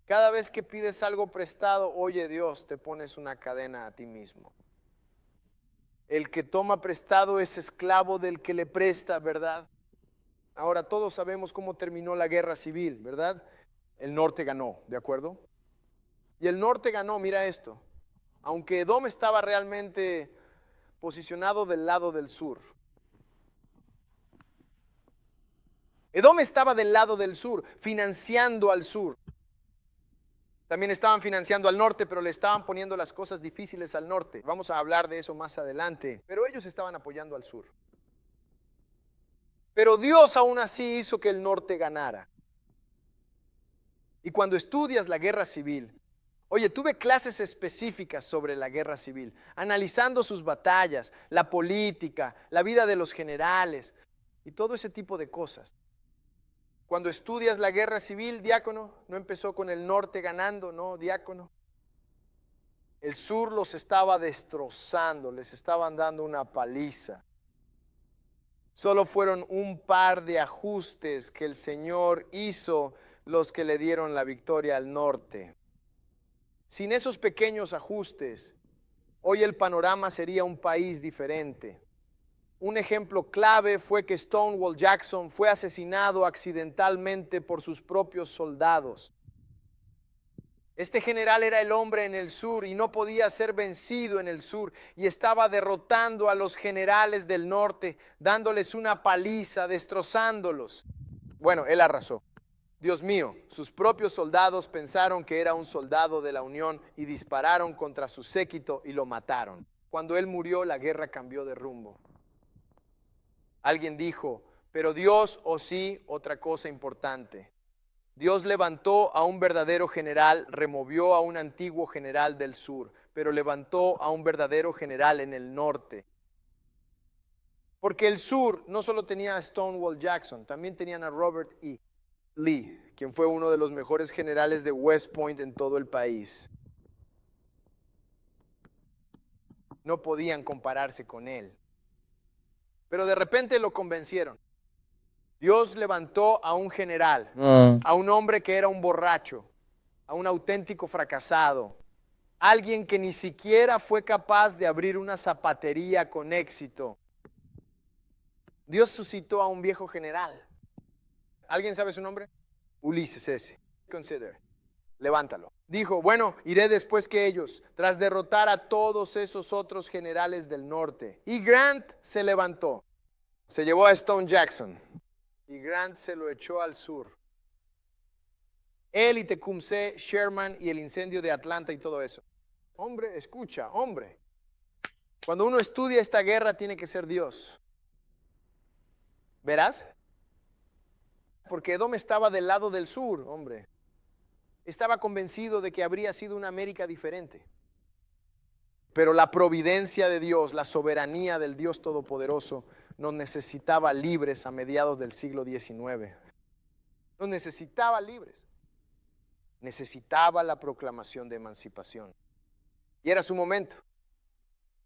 Cada vez que pides algo prestado, oye Dios, te pones una cadena a ti mismo. El que toma prestado es esclavo del que le presta, ¿verdad? Ahora todos sabemos cómo terminó la guerra civil, ¿verdad? El norte ganó, ¿de acuerdo? Y el norte ganó, mira esto. Aunque Edom estaba realmente posicionado del lado del sur. Edom estaba del lado del sur, financiando al sur. También estaban financiando al norte, pero le estaban poniendo las cosas difíciles al norte. Vamos a hablar de eso más adelante. Pero ellos estaban apoyando al sur. Pero Dios aún así hizo que el norte ganara. Y cuando estudias la guerra civil, oye, tuve clases específicas sobre la guerra civil, analizando sus batallas, la política, la vida de los generales y todo ese tipo de cosas. Cuando estudias la guerra civil, diácono, no empezó con el norte ganando, no, diácono. El sur los estaba destrozando, les estaban dando una paliza. Solo fueron un par de ajustes que el Señor hizo los que le dieron la victoria al norte. Sin esos pequeños ajustes, hoy el panorama sería un país diferente. Un ejemplo clave fue que Stonewall Jackson fue asesinado accidentalmente por sus propios soldados. Este general era el hombre en el sur y no podía ser vencido en el sur y estaba derrotando a los generales del norte, dándoles una paliza, destrozándolos. Bueno, él arrasó. Dios mío, sus propios soldados pensaron que era un soldado de la Unión y dispararon contra su séquito y lo mataron. Cuando él murió, la guerra cambió de rumbo. Alguien dijo, pero Dios, o sí, otra cosa importante. Dios levantó a un verdadero general, removió a un antiguo general del sur, pero levantó a un verdadero general en el norte. Porque el sur no solo tenía a Stonewall Jackson, también tenían a Robert E. Lee, quien fue uno de los mejores generales de West Point en todo el país. No podían compararse con él. Pero de repente lo convencieron. Dios levantó a un general, a un hombre que era un borracho, a un auténtico fracasado, alguien que ni siquiera fue capaz de abrir una zapatería con éxito. Dios suscitó a un viejo general. ¿Alguien sabe su nombre? Ulises ese. Consider. Levántalo. Dijo, bueno, iré después que ellos, tras derrotar a todos esos otros generales del norte. Y Grant se levantó. Se llevó a Stone Jackson. Y Grant se lo echó al sur. Él y Tecumseh, Sherman y el incendio de Atlanta y todo eso. Hombre, escucha, hombre. Cuando uno estudia esta guerra tiene que ser Dios. ¿Verás? Porque Edom estaba del lado del sur, hombre. Estaba convencido de que habría sido una América diferente. Pero la providencia de Dios, la soberanía del Dios Todopoderoso, nos necesitaba libres a mediados del siglo XIX. Nos necesitaba libres. Necesitaba la proclamación de emancipación. Y era su momento.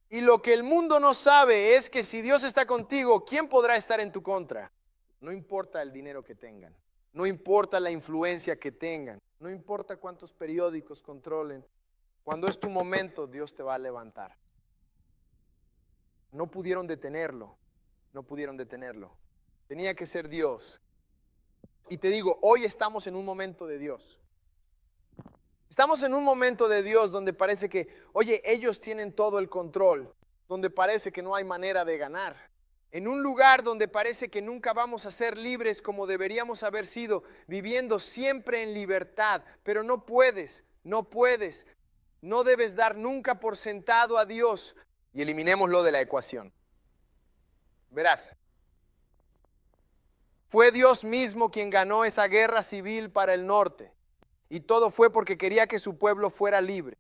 Y lo que el mundo no sabe es que si Dios está contigo, ¿quién podrá estar en tu contra? No importa el dinero que tengan. No importa la influencia que tengan. No importa cuántos periódicos controlen. Cuando es tu momento, Dios te va a levantar. No pudieron detenerlo. No pudieron detenerlo. Tenía que ser Dios. Y te digo, hoy estamos en un momento de Dios. Estamos en un momento de Dios donde parece que, oye, ellos tienen todo el control. Donde parece que no hay manera de ganar. En un lugar donde parece que nunca vamos a ser libres como deberíamos haber sido, viviendo siempre en libertad, pero no puedes, no puedes, no debes dar nunca por sentado a Dios. Y eliminémoslo de la ecuación. Verás, fue Dios mismo quien ganó esa guerra civil para el norte, y todo fue porque quería que su pueblo fuera libre.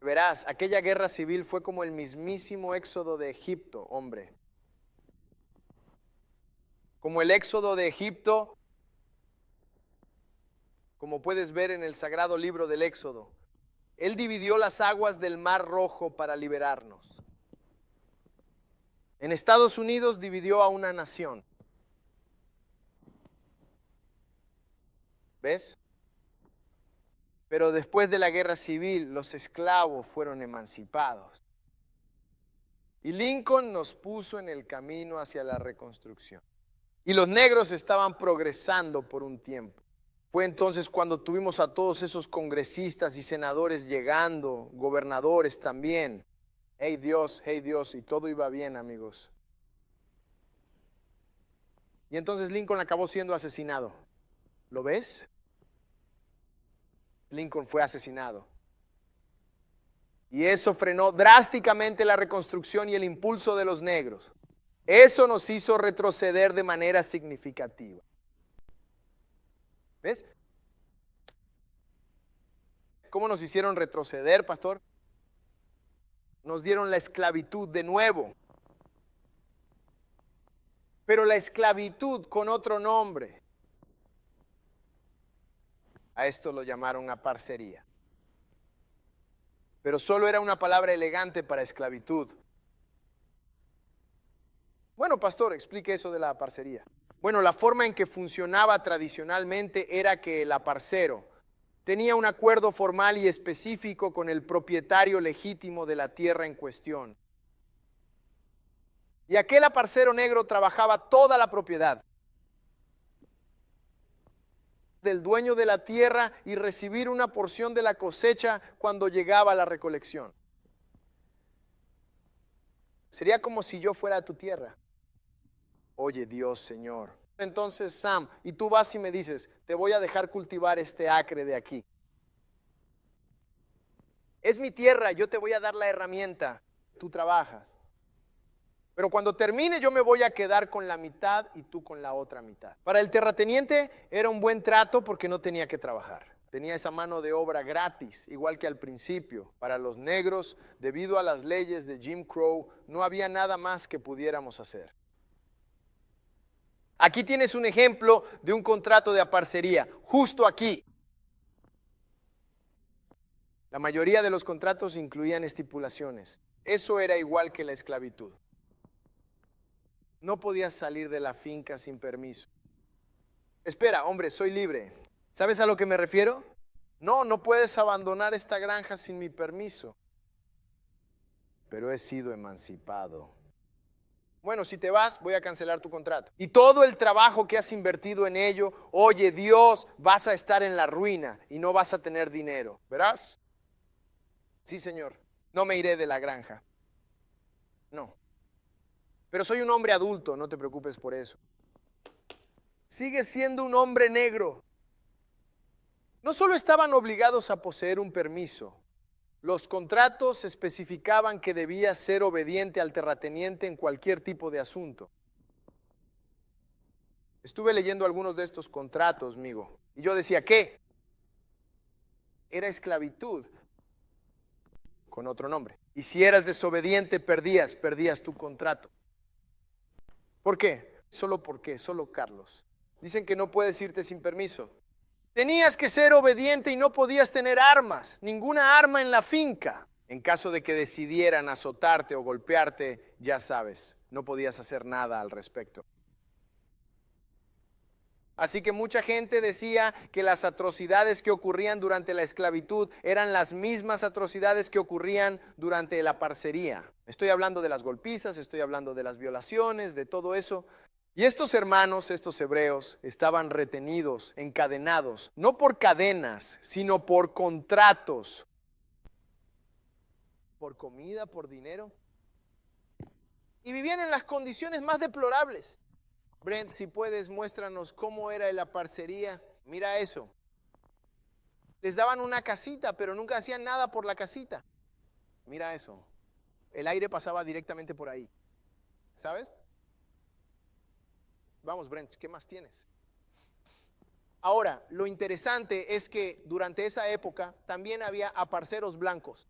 Verás, aquella guerra civil fue como el mismísimo éxodo de Egipto, hombre. Como el éxodo de Egipto, como puedes ver en el sagrado libro del Éxodo. Él dividió las aguas del Mar Rojo para liberarnos. En Estados Unidos dividió a una nación. ¿Ves? Pero después de la guerra civil, los esclavos fueron emancipados. Y Lincoln nos puso en el camino hacia la reconstrucción. Y los negros estaban progresando por un tiempo. Fue entonces cuando tuvimos a todos esos congresistas y senadores llegando, gobernadores también. Hey Dios, y todo iba bien, amigos. Y entonces Lincoln acabó siendo asesinado. ¿Lo ves? Lincoln fue asesinado. Y eso frenó drásticamente la reconstrucción y el impulso de los negros. Eso nos hizo retroceder de manera significativa. ¿Ves? ¿Cómo nos hicieron retroceder, pastor? Nos dieron la esclavitud de nuevo. Pero la esclavitud con otro nombre. A esto lo llamaron aparcería. Pero solo era una palabra elegante para esclavitud. Bueno, pastor, explique eso de la aparcería. Bueno, la forma en que funcionaba tradicionalmente era que el aparcero tenía un acuerdo formal y específico con el propietario legítimo de la tierra en cuestión. Y aquel aparcero negro trabajaba toda la propiedad del dueño de la tierra y recibir una porción de la cosecha cuando llegaba la recolección. Sería como si yo fuera a tu tierra. Oye, Dios, Señor. Entonces, Sam, y tú vas y me dices, te voy a dejar cultivar este acre de aquí. Es mi tierra, yo te voy a dar la herramienta. Tú trabajas. Pero cuando termine yo me voy a quedar con la mitad y tú con la otra mitad. Para el terrateniente era un buen trato porque no tenía que trabajar. Tenía esa mano de obra gratis, igual que al principio. Para los negros, debido a las leyes de Jim Crow, no había nada más que pudiéramos hacer. Aquí tienes un ejemplo de un contrato de aparcería, justo aquí. La mayoría de los contratos incluían estipulaciones. Eso era igual que la esclavitud. No podías salir de la finca sin permiso. Espera, hombre, soy libre. ¿Sabes a lo que me refiero? No puedes abandonar esta granja sin mi permiso. Pero he sido emancipado. Bueno, si te vas, voy a cancelar tu contrato. Y todo el trabajo que has invertido en ello, oye, Dios, vas a estar en la ruina y no vas a tener dinero. ¿Verás? Sí, Señor. No me iré de la granja. No. Pero soy un hombre adulto, no te preocupes por eso. Sigue siendo un hombre negro. No solo estaban obligados a poseer un permiso, los contratos especificaban que debía ser obediente al terrateniente en cualquier tipo de asunto. Estuve leyendo algunos de estos contratos, amigo, y yo decía, ¿qué? Era esclavitud con otro nombre. Y si eras desobediente, perdías tu contrato. ¿Por qué? ¿Solo por qué? Solo Carlos. Dicen que no puedes irte sin permiso. Tenías que ser obediente y no podías tener armas, ninguna arma en la finca. En caso de que decidieran azotarte o golpearte, ya sabes, no podías hacer nada al respecto. Así que mucha gente decía que las atrocidades que ocurrían durante la esclavitud eran las mismas atrocidades que ocurrían durante la parcería. Estoy hablando de las golpizas, estoy hablando de las violaciones, de todo eso. Y estos hermanos, estos hebreos, estaban retenidos, encadenados, no por cadenas, sino por contratos. Por comida, por dinero. Y vivían en las condiciones más deplorables. Brent, si puedes, muéstranos cómo era la parcería. Mira eso. Les daban una casita, pero nunca hacían nada por la casita. Mira eso. El aire pasaba directamente por ahí. ¿Sabes? Vamos, Brent, ¿qué más tienes? Ahora, lo interesante es que durante esa época también había aparceros blancos.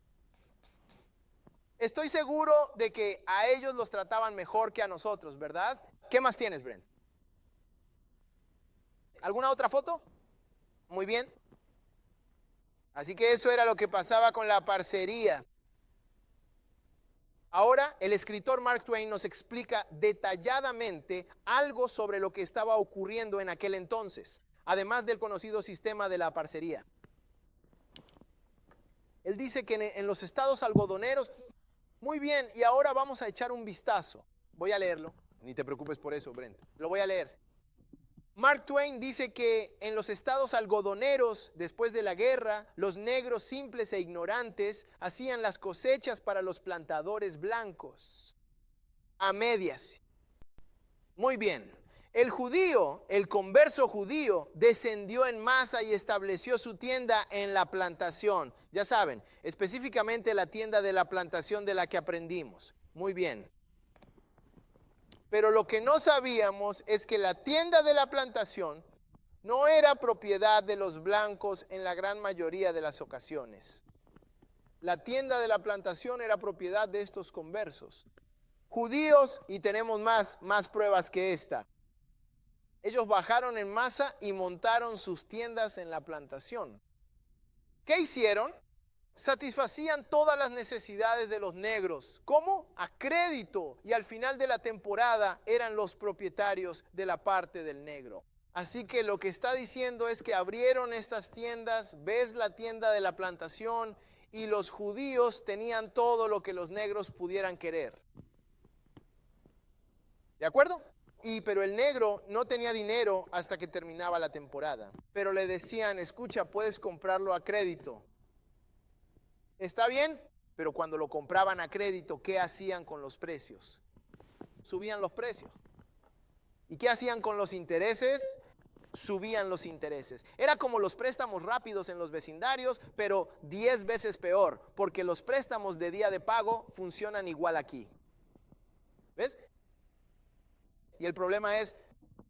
Estoy seguro de que a ellos los trataban mejor que a nosotros, ¿verdad? ¿Qué más tienes, Brent? ¿Alguna otra foto? Muy bien. Así que eso era lo que pasaba con la parcería. Ahora, el escritor Mark Twain nos explica detalladamente algo sobre lo que estaba ocurriendo en aquel entonces, además del conocido sistema de la parcería. Él dice que en los estados algodoneros, muy bien, y ahora vamos a echar un vistazo. Voy a leerlo, ni te preocupes por eso, Brent. Lo voy a leer. Mark Twain dice que en los estados algodoneros, después de la guerra, los negros simples e ignorantes hacían las cosechas para los plantadores blancos, a medias. Muy bien. El judío, el converso judío, descendió en masa y estableció su tienda en la plantación. Ya saben, específicamente la tienda de la plantación de la que aprendimos. Muy bien. Pero lo que no sabíamos es que la tienda de la plantación no era propiedad de los blancos en la gran mayoría de las ocasiones. La tienda de la plantación era propiedad de estos conversos. Judíos, y tenemos más pruebas que esta. Ellos bajaron en masa y montaron sus tiendas en la plantación. ¿Qué hicieron? Satisfacían todas las necesidades de los negros. ¿Cómo? A crédito. Y al final de la temporada eran los propietarios de la parte del negro. Así que lo que está diciendo es que abrieron estas tiendas, ves la tienda de la plantación, y los judíos tenían todo lo que los negros pudieran querer. ¿De acuerdo? Pero el negro no tenía dinero hasta que terminaba la temporada. Pero le decían, escucha, puedes comprarlo a crédito. ¿Está bien? Pero cuando lo compraban a crédito, ¿qué hacían con los precios? Subían los precios. ¿Y qué hacían con los intereses? Subían los intereses. Era como los préstamos rápidos en los vecindarios, pero 10 veces peor, porque los préstamos de día de pago funcionan igual aquí. ¿Ves? Y el problema es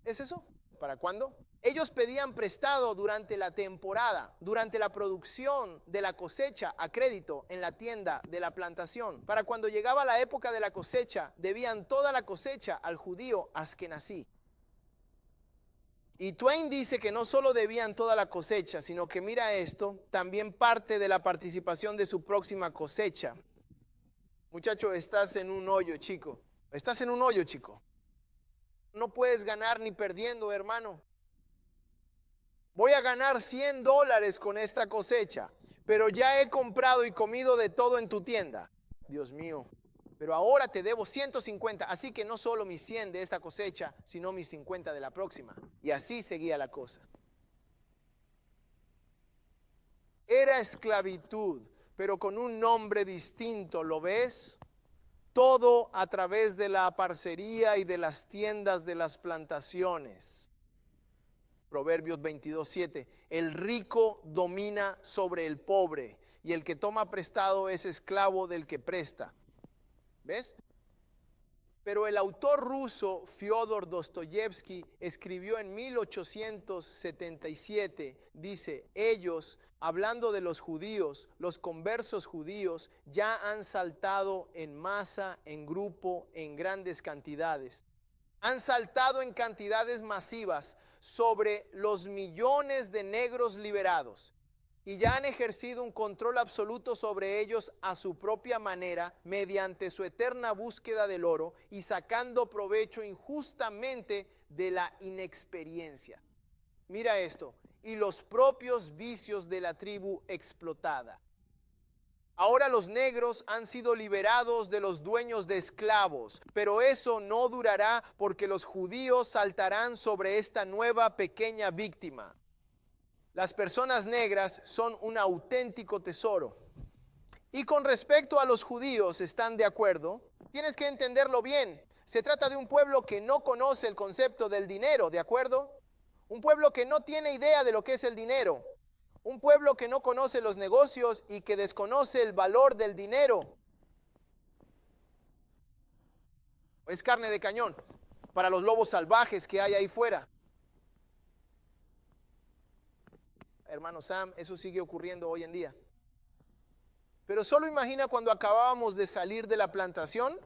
eso. ¿Para cuándo? Ellos pedían prestado durante la temporada, durante la producción de la cosecha a crédito en la tienda de la plantación. Para cuando llegaba la época de la cosecha, debían toda la cosecha al judío askenazí. Y Twain dice que no solo debían toda la cosecha, sino que mira esto, también parte de la participación de su próxima cosecha. Muchacho, estás en un hoyo, chico. Estás en un hoyo, chico. No puedes ganar ni perdiendo, hermano. Voy a ganar $100 con esta cosecha, pero ya he comprado y comido de todo en tu tienda. Dios mío, pero ahora te debo 150, así que no solo mis 100 de esta cosecha, sino mis 50 de la próxima. Y así seguía la cosa. Era esclavitud, pero con un nombre distinto, ¿lo ves? Todo a través de la parcería y de las tiendas de las plantaciones. Proverbios 22:7, el rico domina sobre el pobre y el que toma prestado es esclavo del que presta. ¿Ves? Pero el autor ruso Fyodor Dostoyevsky escribió en 1877, dice, ellos, hablando de los judíos, los conversos judíos, ya han saltado en masa, en grupo, en grandes cantidades. Han saltado en cantidades masivas sobre los millones de negros liberados y ya han ejercido un control absoluto sobre ellos a su propia manera mediante su eterna búsqueda del oro y sacando provecho injustamente de la inexperiencia. Mira esto, y los propios vicios de la tribu explotada. Ahora los negros han sido liberados de los dueños de esclavos, pero eso no durará porque los judíos saltarán sobre esta nueva pequeña víctima. Las personas negras son un auténtico tesoro. Y con respecto a los judíos, ¿están de acuerdo? Tienes que entenderlo bien. Se trata de un pueblo que no conoce el concepto del dinero, ¿de acuerdo? Un pueblo que no tiene idea de lo que es el dinero. Un pueblo que no conoce los negocios y que desconoce el valor del dinero. Es carne de cañón para los lobos salvajes que hay ahí fuera. Hermano Sam, eso sigue ocurriendo hoy en día. Pero solo imagina cuando acabábamos de salir de la plantación.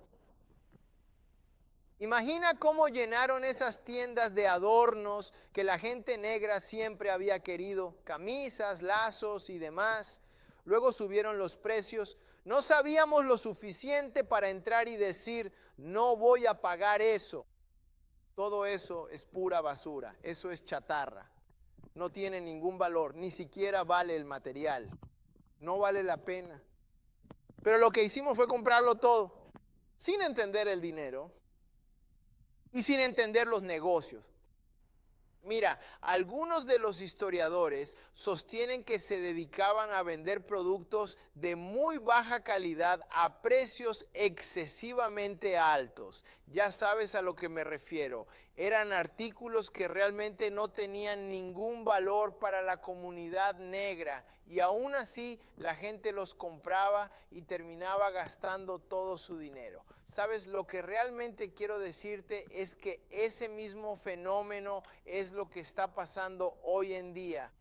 Imagina cómo llenaron esas tiendas de adornos que la gente negra siempre había querido, camisas, lazos y demás. Luego subieron los precios. No sabíamos lo suficiente para entrar y decir, no voy a pagar eso. Todo eso es pura basura, eso es chatarra. No tiene ningún valor, ni siquiera vale el material. No vale la pena. Pero lo que hicimos fue comprarlo todo, sin entender el dinero. Y sin entender los negocios. Mira, algunos de los historiadores sostienen que se dedicaban a vender productos de muy baja calidad a precios excesivamente altos. Ya sabes a lo que me refiero. Eran artículos que realmente no tenían ningún valor para la comunidad negra. Y aún así la gente los compraba y terminaba gastando todo su dinero. ¿Sabes? Lo que realmente quiero decirte es que ese mismo fenómeno es lo que está pasando hoy en día.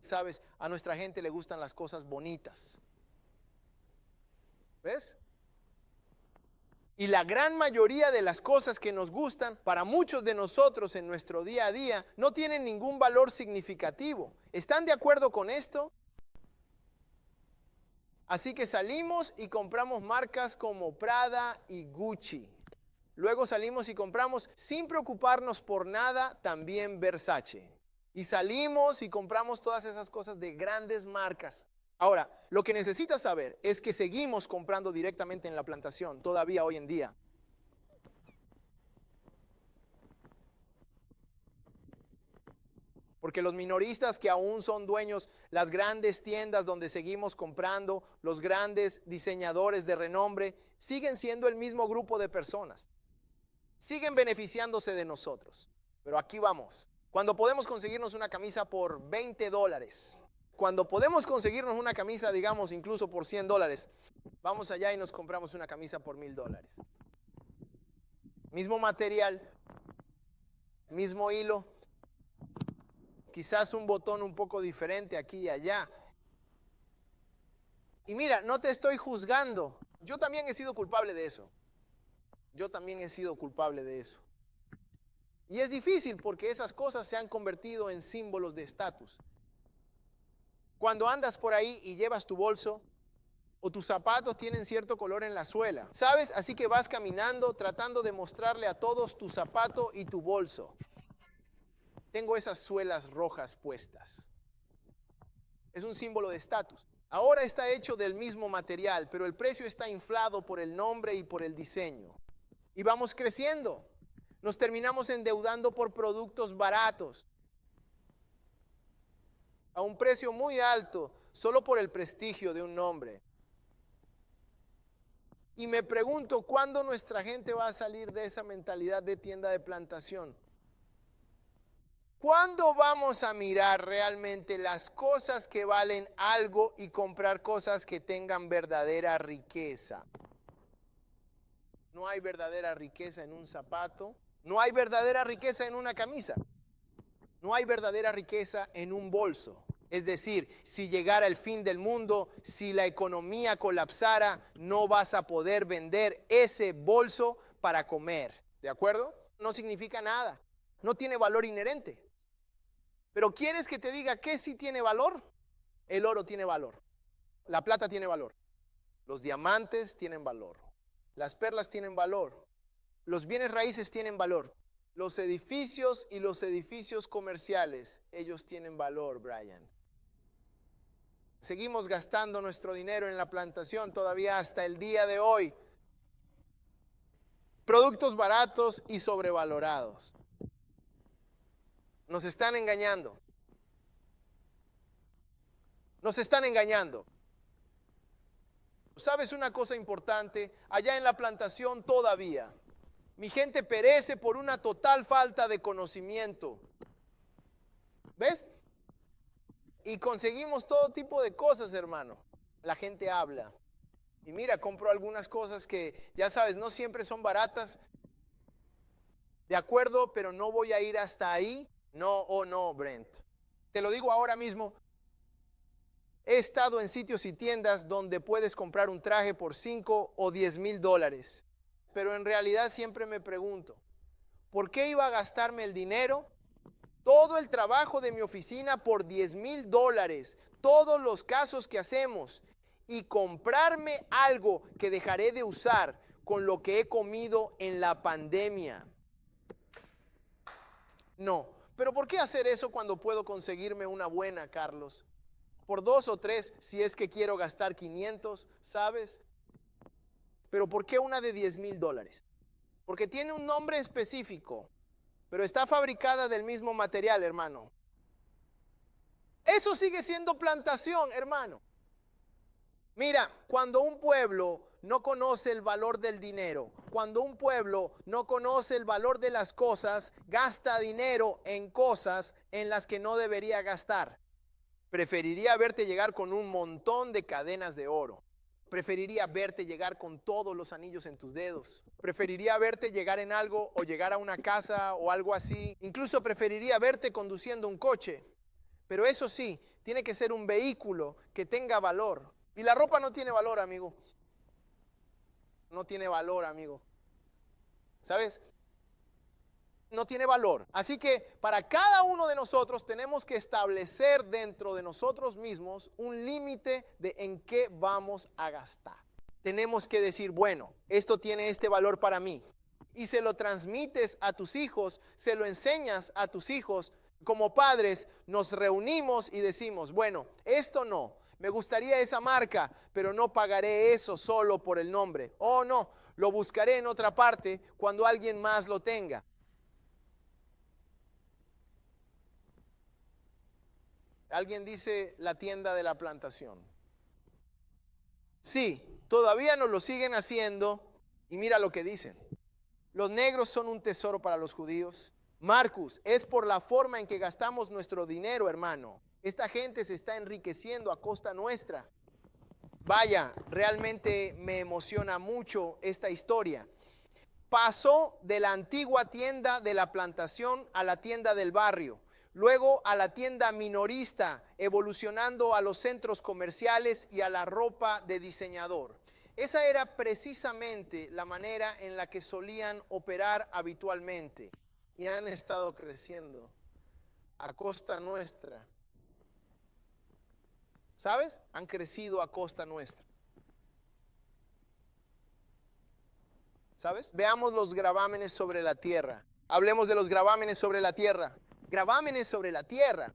¿Sabes? A nuestra gente le gustan las cosas bonitas. ¿Ves? Y la gran mayoría de las cosas que nos gustan, para muchos de nosotros en nuestro día a día, no tienen ningún valor significativo. ¿Están de acuerdo con esto? Así que salimos y compramos marcas como Prada y Gucci. Luego salimos y compramos, sin preocuparnos por nada, también Versace. Y salimos y compramos todas esas cosas de grandes marcas. Ahora, lo que necesitas saber es que seguimos comprando directamente en la plantación, todavía hoy en día. Porque los minoristas que aún son dueños, las grandes tiendas donde seguimos comprando, los grandes diseñadores de renombre, siguen siendo el mismo grupo de personas. Siguen beneficiándose de nosotros. Pero aquí vamos. Cuando podemos conseguirnos una camisa por $20, cuando podemos conseguirnos una camisa, digamos, incluso por $100, vamos allá y nos compramos una camisa por $1000. Mismo material, mismo hilo. Quizás un botón un poco diferente aquí y allá. Y mira, no te estoy juzgando. Yo también he sido culpable de eso. Yo también he sido culpable de eso. Y es difícil porque esas cosas se han convertido en símbolos de estatus. Cuando andas por ahí y llevas tu bolso o tus zapatos tienen cierto color en la suela, ¿sabes? Así que vas caminando tratando de mostrarle a todos tu zapato y tu bolso. Tengo esas suelas rojas puestas. Es un símbolo de estatus. Ahora está hecho del mismo material, pero el precio está inflado por el nombre y por el diseño. Y vamos creciendo. Nos terminamos endeudando por productos baratos a un precio muy alto, solo por el prestigio de un nombre. Y me pregunto, ¿cuándo nuestra gente va a salir de esa mentalidad de tienda de plantación? ¿Cuándo vamos a mirar realmente las cosas que valen algo y comprar cosas que tengan verdadera riqueza? No hay verdadera riqueza en un zapato, no hay verdadera riqueza en una camisa, no hay verdadera riqueza en un bolso. Es decir, si llegara el fin del mundo, si la economía colapsara, no vas a poder vender ese bolso para comer. ¿De acuerdo? No significa nada, no tiene valor inherente. Pero ¿quieres que te diga qué sí tiene valor? El oro tiene valor, la plata tiene valor, los diamantes tienen valor, las perlas tienen valor, los bienes raíces tienen valor, los edificios y los edificios comerciales, ellos tienen valor, Brian. Seguimos gastando nuestro dinero en la plantación todavía hasta el día de hoy. Productos baratos y sobrevalorados. Nos están engañando. Nos están engañando. ¿Sabes una cosa importante? Allá en la plantación todavía, mi gente perece por una total falta de conocimiento. ¿Ves? Y conseguimos todo tipo de cosas, hermano. La gente habla. Y mira, compro algunas cosas que, ya sabes, no siempre son baratas. De acuerdo, pero no voy a ir hasta ahí. No, no, Brent. Te lo digo ahora mismo. He estado en sitios y tiendas donde puedes comprar un traje por 5 o 10 mil dólares. Pero en realidad siempre me pregunto, ¿por qué iba a gastarme el dinero? Todo el trabajo de mi oficina por 10 mil dólares, todos los casos que hacemos, y comprarme algo que dejaré de usar con lo que he comido en la pandemia. No, pero ¿por qué hacer eso cuando puedo conseguirme una buena, Carlos? Por 2 o 3 si es que quiero gastar 500, ¿sabes? Pero ¿por qué una de 10 mil dólares? Porque tiene un nombre específico, pero está fabricada del mismo material, hermano. Eso sigue siendo plantación, hermano. Mira, cuando un pueblo no conoce el valor del dinero, cuando un pueblo no conoce el valor de las cosas, gasta dinero en cosas en las que no debería gastar. Preferiría verte llegar con un montón de cadenas de oro. Preferiría verte llegar con todos los anillos en tus dedos. Preferiría verte llegar en algo o llegar a una casa o algo así. Incluso preferiría verte conduciendo un coche. Pero eso sí, tiene que ser un vehículo que tenga valor. Y la ropa no tiene valor, amigo. No tiene valor, amigo. ¿Sabes? No tiene valor. Así que para cada uno de nosotros tenemos que establecer dentro de nosotros mismos un límite de en qué vamos a gastar. Tenemos que decir, bueno, esto tiene este valor para mí. Y se lo transmites a tus hijos, se lo enseñas a tus hijos. Como padres nos reunimos y decimos, bueno, esto no, me gustaría esa marca, pero no pagaré eso solo por el nombre. Oh, no, lo buscaré en otra parte cuando alguien más lo tenga. Alguien dice la tienda de la plantación. Sí, todavía nos lo siguen haciendo y mira lo que dicen. Los negros son un tesoro para los judíos. Marcus, es por la forma en que gastamos nuestro dinero, hermano. Esta gente se está enriqueciendo a costa nuestra. Vaya, realmente me emociona mucho esta historia. Pasó de la antigua tienda de la plantación a la tienda del barrio. Luego a la tienda minorista, evolucionando a los centros comerciales y a la ropa de diseñador. Esa era precisamente la manera en la que solían operar habitualmente. Y han estado creciendo a costa nuestra. ¿Sabes? Han crecido a costa nuestra. ¿Sabes? Veamos los gravámenes sobre la tierra. Hablemos de los gravámenes sobre la tierra. Gravámenes sobre la tierra.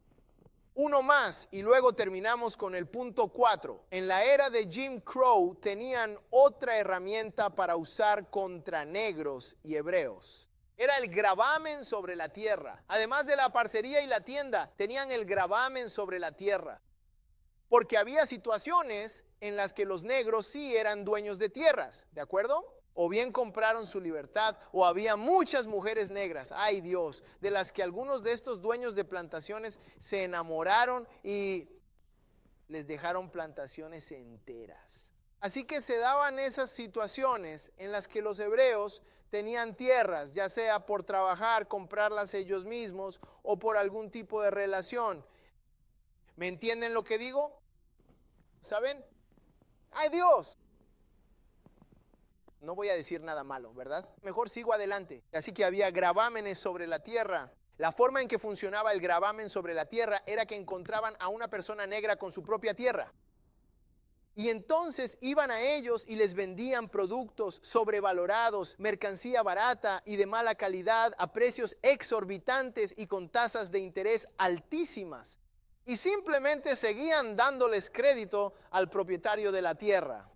Uno más y luego terminamos con el punto 4. En la era de Jim Crow tenían otra herramienta para usar contra negros y hebreos. Era el gravamen sobre la tierra. Además de la parcería y la tienda, tenían el gravamen sobre la tierra. Porque había situaciones en las que los negros sí eran dueños de tierras, ¿de acuerdo? O bien compraron su libertad, o había muchas mujeres negras, ay Dios, de las que algunos de estos dueños de plantaciones se enamoraron y les dejaron plantaciones enteras. Así que se daban esas situaciones en las que los hebreos tenían tierras, ya sea por trabajar, comprarlas ellos mismos o por algún tipo de relación. ¿Me entienden lo que digo? ¿Saben? ¡Ay Dios! No voy a decir nada malo, ¿verdad? Mejor sigo adelante. Así que había gravámenes sobre la tierra. La forma en que funcionaba el gravamen sobre la tierra era que encontraban a una persona negra con su propia tierra. Y entonces iban a ellos y les vendían productos sobrevalorados, mercancía barata y de mala calidad a precios exorbitantes y con tasas de interés altísimas. Y simplemente seguían dándoles crédito al propietario de la tierra.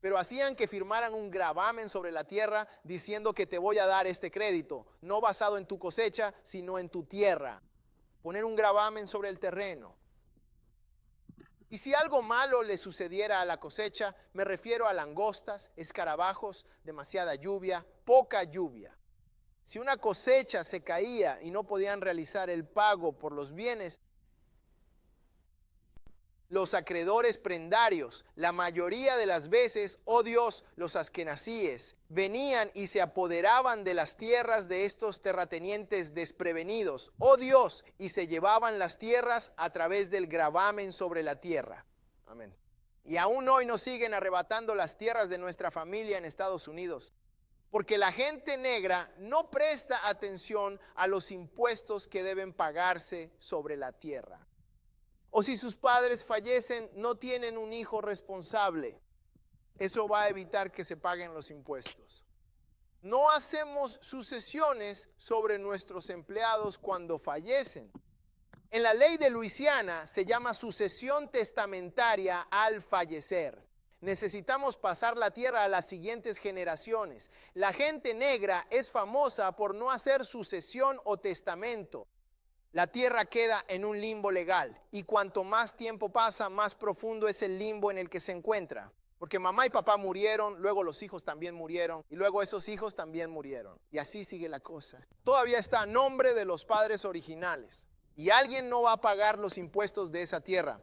Pero hacían que firmaran un gravamen sobre la tierra diciendo que te voy a dar este crédito, no basado en tu cosecha, sino en tu tierra. Poner un gravamen sobre el terreno. Y si algo malo le sucediera a la cosecha, me refiero a langostas, escarabajos, demasiada lluvia, poca lluvia. Si una cosecha se caía y no podían realizar el pago por los bienes, los acreedores prendarios, la mayoría de las veces, oh Dios, los askenazíes, venían y se apoderaban de las tierras de estos terratenientes desprevenidos, oh Dios, y se llevaban las tierras a través del gravamen sobre la tierra. Amén. Y aún hoy nos siguen arrebatando las tierras de nuestra familia en Estados Unidos, porque la gente negra no presta atención a los impuestos que deben pagarse sobre la tierra. O si sus padres fallecen, no tienen un hijo responsable. Eso va a evitar que se paguen los impuestos. No hacemos sucesiones sobre nuestros empleados cuando fallecen. En la ley de Luisiana se llama sucesión testamentaria al fallecer. Necesitamos pasar la tierra a las siguientes generaciones. La gente negra es famosa por no hacer sucesión o testamento. La tierra queda en un limbo legal y cuanto más tiempo pasa, más profundo es el limbo en el que se encuentra. Porque mamá y papá murieron, luego los hijos también murieron y luego esos hijos también murieron. Y así sigue la cosa. Todavía está a nombre de los padres originales y alguien no va a pagar los impuestos de esa tierra.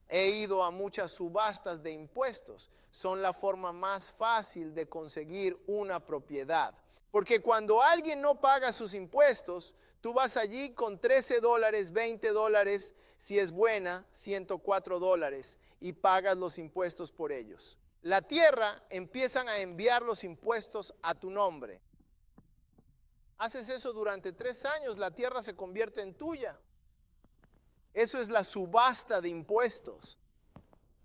He ido a muchas subastas de impuestos. Son la forma más fácil de conseguir una propiedad. Porque cuando alguien no paga sus impuestos, tú vas allí con $13, $20, si es buena, $104 y pagas los impuestos por ellos. La tierra empiezan a enviar los impuestos a tu nombre. Haces eso durante 3 años, la tierra se convierte en tuya. Eso es la subasta de impuestos.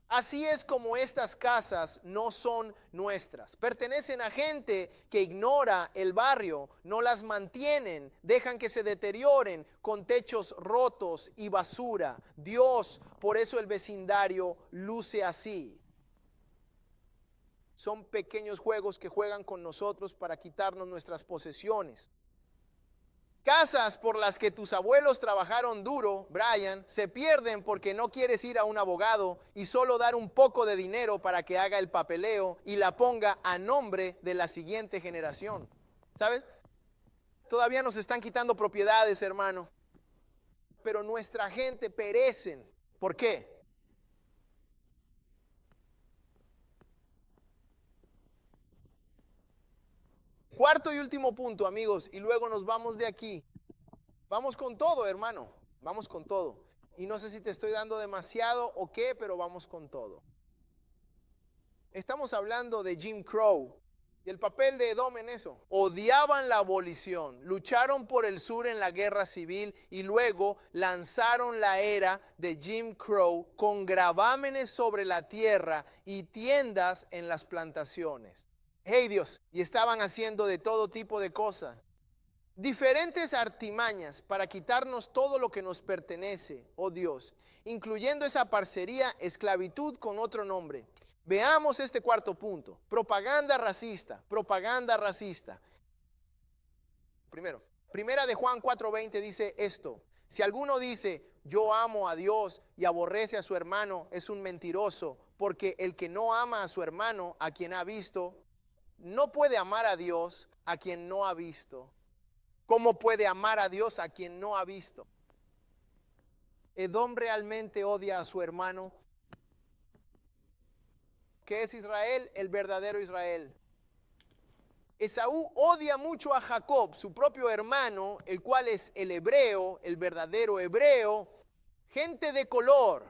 Así es como estas casas no son nuestras. Pertenecen a gente que ignora el barrio, no las mantienen, dejan que se deterioren con techos rotos y basura. Dios, por eso el vecindario luce así. Son pequeños juegos que juegan con nosotros para quitarnos nuestras posesiones. Casas por las que tus abuelos trabajaron duro, Brian, se pierden porque no quieres ir a un abogado y solo dar un poco de dinero para que haga el papeleo y la ponga a nombre de la siguiente generación. ¿Sabes? Todavía nos están quitando propiedades, hermano. Pero nuestra gente perecen. ¿Por qué? Cuarto y último punto, amigos, y luego nos vamos de aquí. Vamos con todo, hermano, vamos con todo. Y no sé si te estoy dando demasiado o qué, pero vamos con todo. Estamos hablando de Jim Crow y el papel de Edom en eso. Odiaban la abolición, lucharon por el sur en la guerra civil y luego lanzaron la era de Jim Crow con gravámenes sobre la tierra y tiendas en las plantaciones. Hey Dios, y estaban haciendo de todo tipo de cosas. Diferentes artimañas para quitarnos todo lo que nos pertenece, oh Dios, incluyendo esa parcería, esclavitud con otro nombre. Veamos este cuarto punto, propaganda racista, propaganda racista. Primera de Juan 4:20 dice esto: si alguno dice, yo amo a Dios y aborrece a su hermano, es un mentiroso, porque el que no ama a su hermano, a quien ha visto, no puede amar a Dios a quien no ha visto. ¿Cómo puede amar a Dios a quien no ha visto? Edom realmente odia a su hermano. ¿Qué es Israel? El verdadero Israel. Esaú odia mucho a Jacob, su propio hermano, el cual es el hebreo, el verdadero hebreo, gente de color.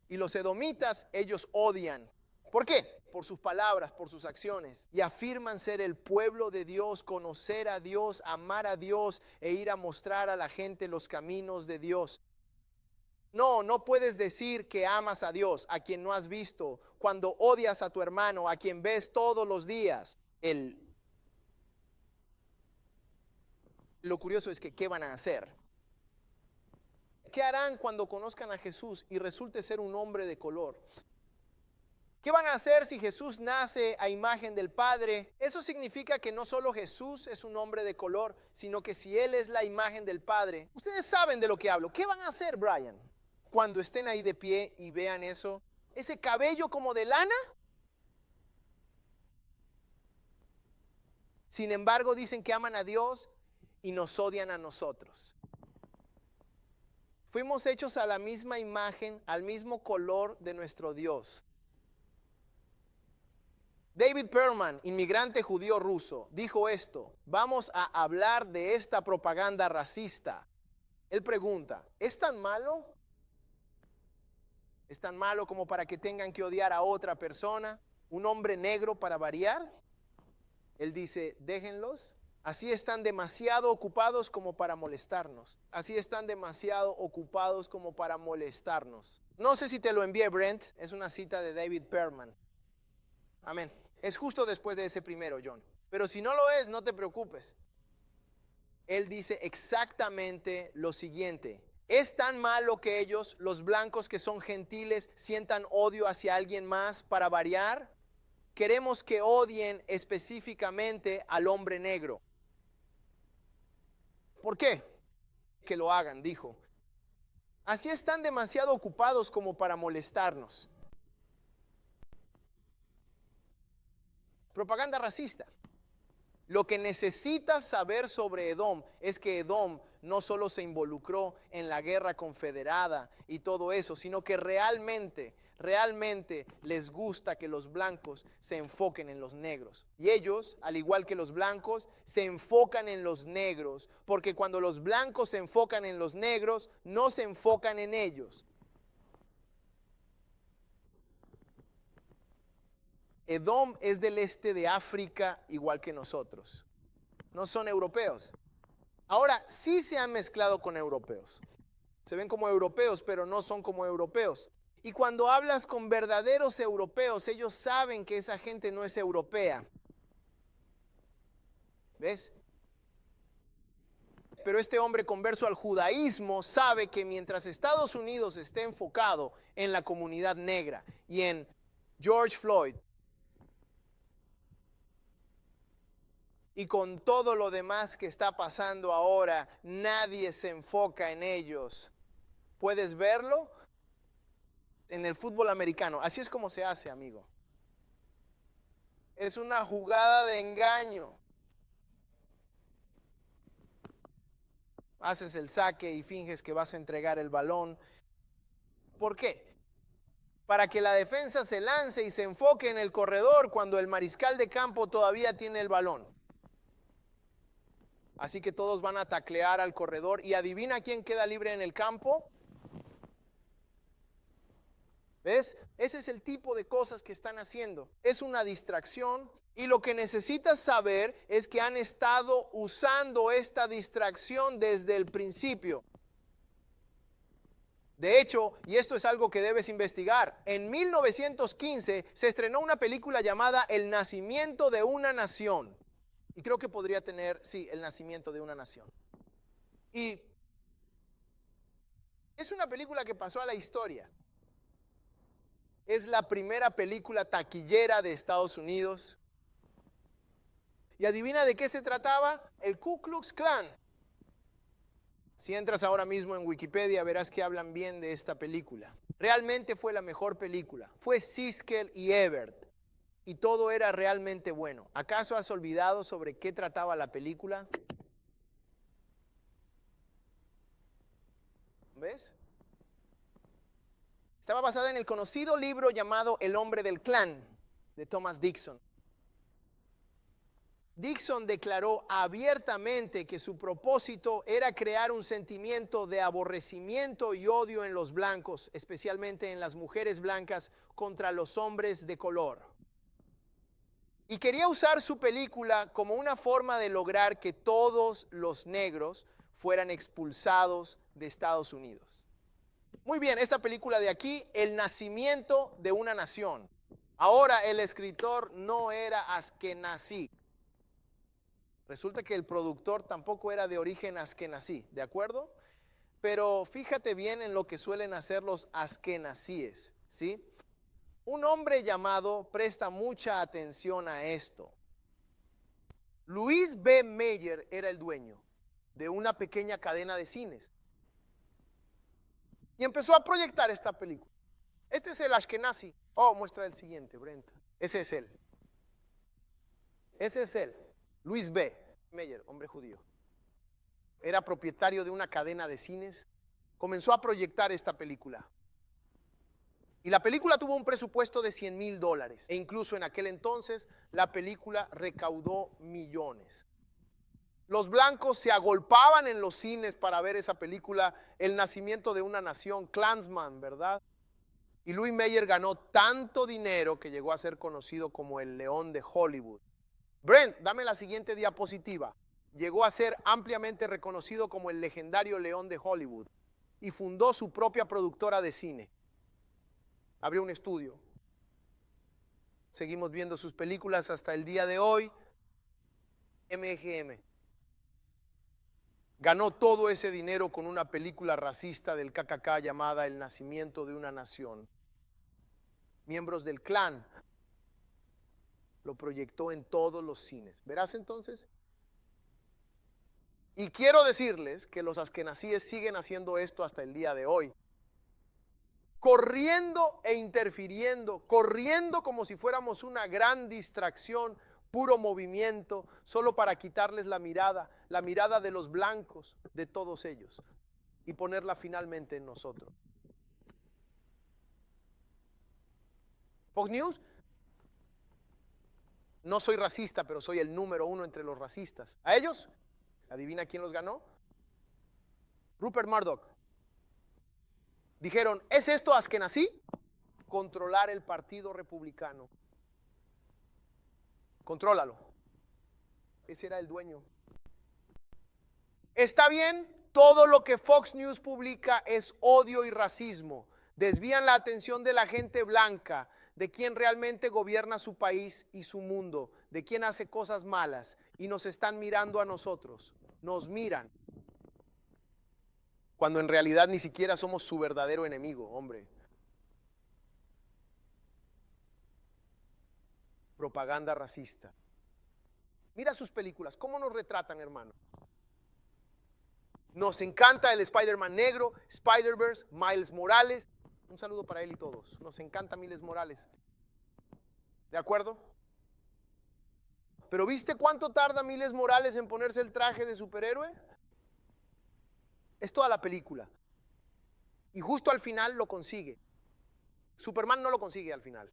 Y los edomitas, ellos odian. ¿Por qué? Por sus palabras, por sus acciones. Y afirman ser el pueblo de Dios, conocer a Dios, amar a Dios e ir a mostrar a la gente los caminos de Dios. No, no puedes decir que amas a Dios, a quien no has visto, cuando odias a tu hermano, a quien ves todos los días. Lo curioso es que, ¿qué van a hacer? ¿Qué harán cuando conozcan a Jesús y resulte ser un hombre de color? ¿Qué van a hacer si Jesús nace a imagen del Padre? Eso significa que no solo Jesús es un hombre de color, sino que si Él es la imagen del Padre. Ustedes saben de lo que hablo. ¿Qué van a hacer, Brian? Cuando estén ahí de pie y vean eso, ese cabello como de lana. Sin embargo, dicen que aman a Dios y nos odian a nosotros. Fuimos hechos a la misma imagen, al mismo color de nuestro Dios. David Perlman, inmigrante judío ruso, dijo esto: vamos a hablar de esta propaganda racista. Él pregunta, ¿es tan malo? ¿Es tan malo como para que tengan que odiar a otra persona? ¿Un hombre negro para variar? Él dice, déjenlos. Así están demasiado ocupados como para molestarnos. Así están demasiado ocupados como para molestarnos. No sé si te lo envié, Brent. Es una cita de David Perlman. Amén. Es justo después de ese primero, John. Pero si no lo es, no te preocupes. Él dice exactamente lo siguiente. ¿Es tan malo que ellos, los blancos que son gentiles, sientan odio hacia alguien más para variar? Queremos que odien específicamente al hombre negro. ¿Por qué? Que lo hagan, dijo. Así están demasiado ocupados como para molestarnos. Propaganda racista. Lo que necesitas saber sobre Edom es que Edom no solo se involucró en la guerra confederada y todo eso, sino que realmente les gusta que los blancos se enfoquen en los negros. Y ellos, al igual que los blancos, se enfocan en los negros, porque cuando los blancos se enfocan en los negros, no se enfocan en ellos. Edom es del este de África igual que nosotros. No son europeos. Ahora, sí se han mezclado con europeos. Se ven como europeos, pero no son como europeos. Y cuando hablas con verdaderos europeos, ellos saben que esa gente no es europea. ¿Ves? Pero este hombre converso al judaísmo sabe que mientras Estados Unidos esté enfocado en la comunidad negra y en George Floyd, y con todo lo demás que está pasando ahora, nadie se enfoca en ellos. ¿Puedes verlo? En el fútbol americano. Así es como se hace, amigo. Es una jugada de engaño. Haces el saque y finges que vas a entregar el balón. ¿Por qué? Para que la defensa se lance y se enfoque en el corredor cuando el mariscal de campo todavía tiene el balón. Así que todos van a taclear al corredor y adivina quién queda libre en el campo. ¿Ves? Ese es el tipo de cosas que están haciendo. Es una distracción y lo que necesitas saber es que han estado usando esta distracción desde el principio. De hecho, y esto es algo que debes investigar, en 1915 se estrenó una película llamada El nacimiento de una nación. Y creo que podría tener, sí, El nacimiento de una nación. Y es una película que pasó a la historia. Es la primera película taquillera de Estados Unidos. ¿Y adivina de qué se trataba? El Ku Klux Klan. Si entras ahora mismo en Wikipedia, verás que hablan bien de esta película. Realmente fue la mejor película. Fue Siskel y Ebert. y todo era realmente bueno. ¿Acaso has olvidado sobre qué trataba la película? ¿Ves? Estaba basada en el conocido libro llamado El hombre del clan, de Thomas Dixon. Dixon declaró abiertamente que su propósito era crear un sentimiento de aborrecimiento y odio en los blancos, especialmente en las mujeres blancas, contra los hombres de color. Y quería usar su película como una forma de lograr que todos los negros fueran expulsados de Estados Unidos. Muy bien, esta película de aquí, El nacimiento de una nación. Ahora el escritor no era askenazí. Resulta que el productor tampoco era de origen askenazí, ¿de acuerdo? Pero fíjate bien en lo que suelen hacer los askenazíes, ¿sí? Un hombre llamado presta mucha atención a esto. Louis B. Mayer era el dueño de una pequeña cadena de cines. Y empezó a proyectar esta película. Este es el Ashkenazi. Oh, muestra el siguiente, Brenta. Ese es él. Ese es él. Louis B. Mayer, hombre judío. Era propietario de una cadena de cines. Comenzó a proyectar esta película. Y la película tuvo un presupuesto de $100,000. E incluso en aquel entonces la película recaudó millones. Los blancos se agolpaban en los cines para ver esa película, El nacimiento de una nación, Klansman, ¿verdad? Y Louis Mayer ganó tanto dinero que llegó a ser conocido como el León de Hollywood. Brent, dame la siguiente diapositiva. Llegó a ser ampliamente reconocido como el legendario León de Hollywood y fundó su propia productora de cine. Abrió un estudio. Seguimos viendo sus películas hasta el día de hoy. MGM. Ganó todo ese dinero con una película racista del KKK llamada El nacimiento de una nación. Miembros del clan lo proyectó en todos los cines. ¿Verás entonces? Y quiero decirles que los askenazíes siguen haciendo esto hasta el día de hoy. Corriendo e interfiriendo, corriendo como si fuéramos una gran distracción, puro movimiento, solo para quitarles la mirada de los blancos, de todos ellos, y ponerla finalmente en nosotros. Fox News, no soy racista, pero soy el número 1 entre los racistas. ¿A ellos? ¿Adivina quién los ganó? Rupert Murdoch. Dijeron, ¿es esto askenazí? Controlar el partido republicano. Contrólalo. Ese era el dueño. Está bien, todo lo que Fox News publica es odio y racismo. Desvían la atención de la gente blanca, de quien realmente gobierna su país y su mundo, de quien hace cosas malas, y nos están mirando a nosotros. Nos miran. Cuando en realidad ni siquiera somos su verdadero enemigo, hombre. Propaganda racista. Mira sus películas, ¿cómo nos retratan, hermano? Nos encanta el Spider-Man negro, Spider-Verse, Miles Morales. Un saludo para él y todos. Nos encanta Miles Morales. ¿De acuerdo? Pero ¿viste cuánto tarda Miles Morales en ponerse el traje de superhéroe? Es toda la película. Y justo al final lo consigue. Superman no lo consigue al final.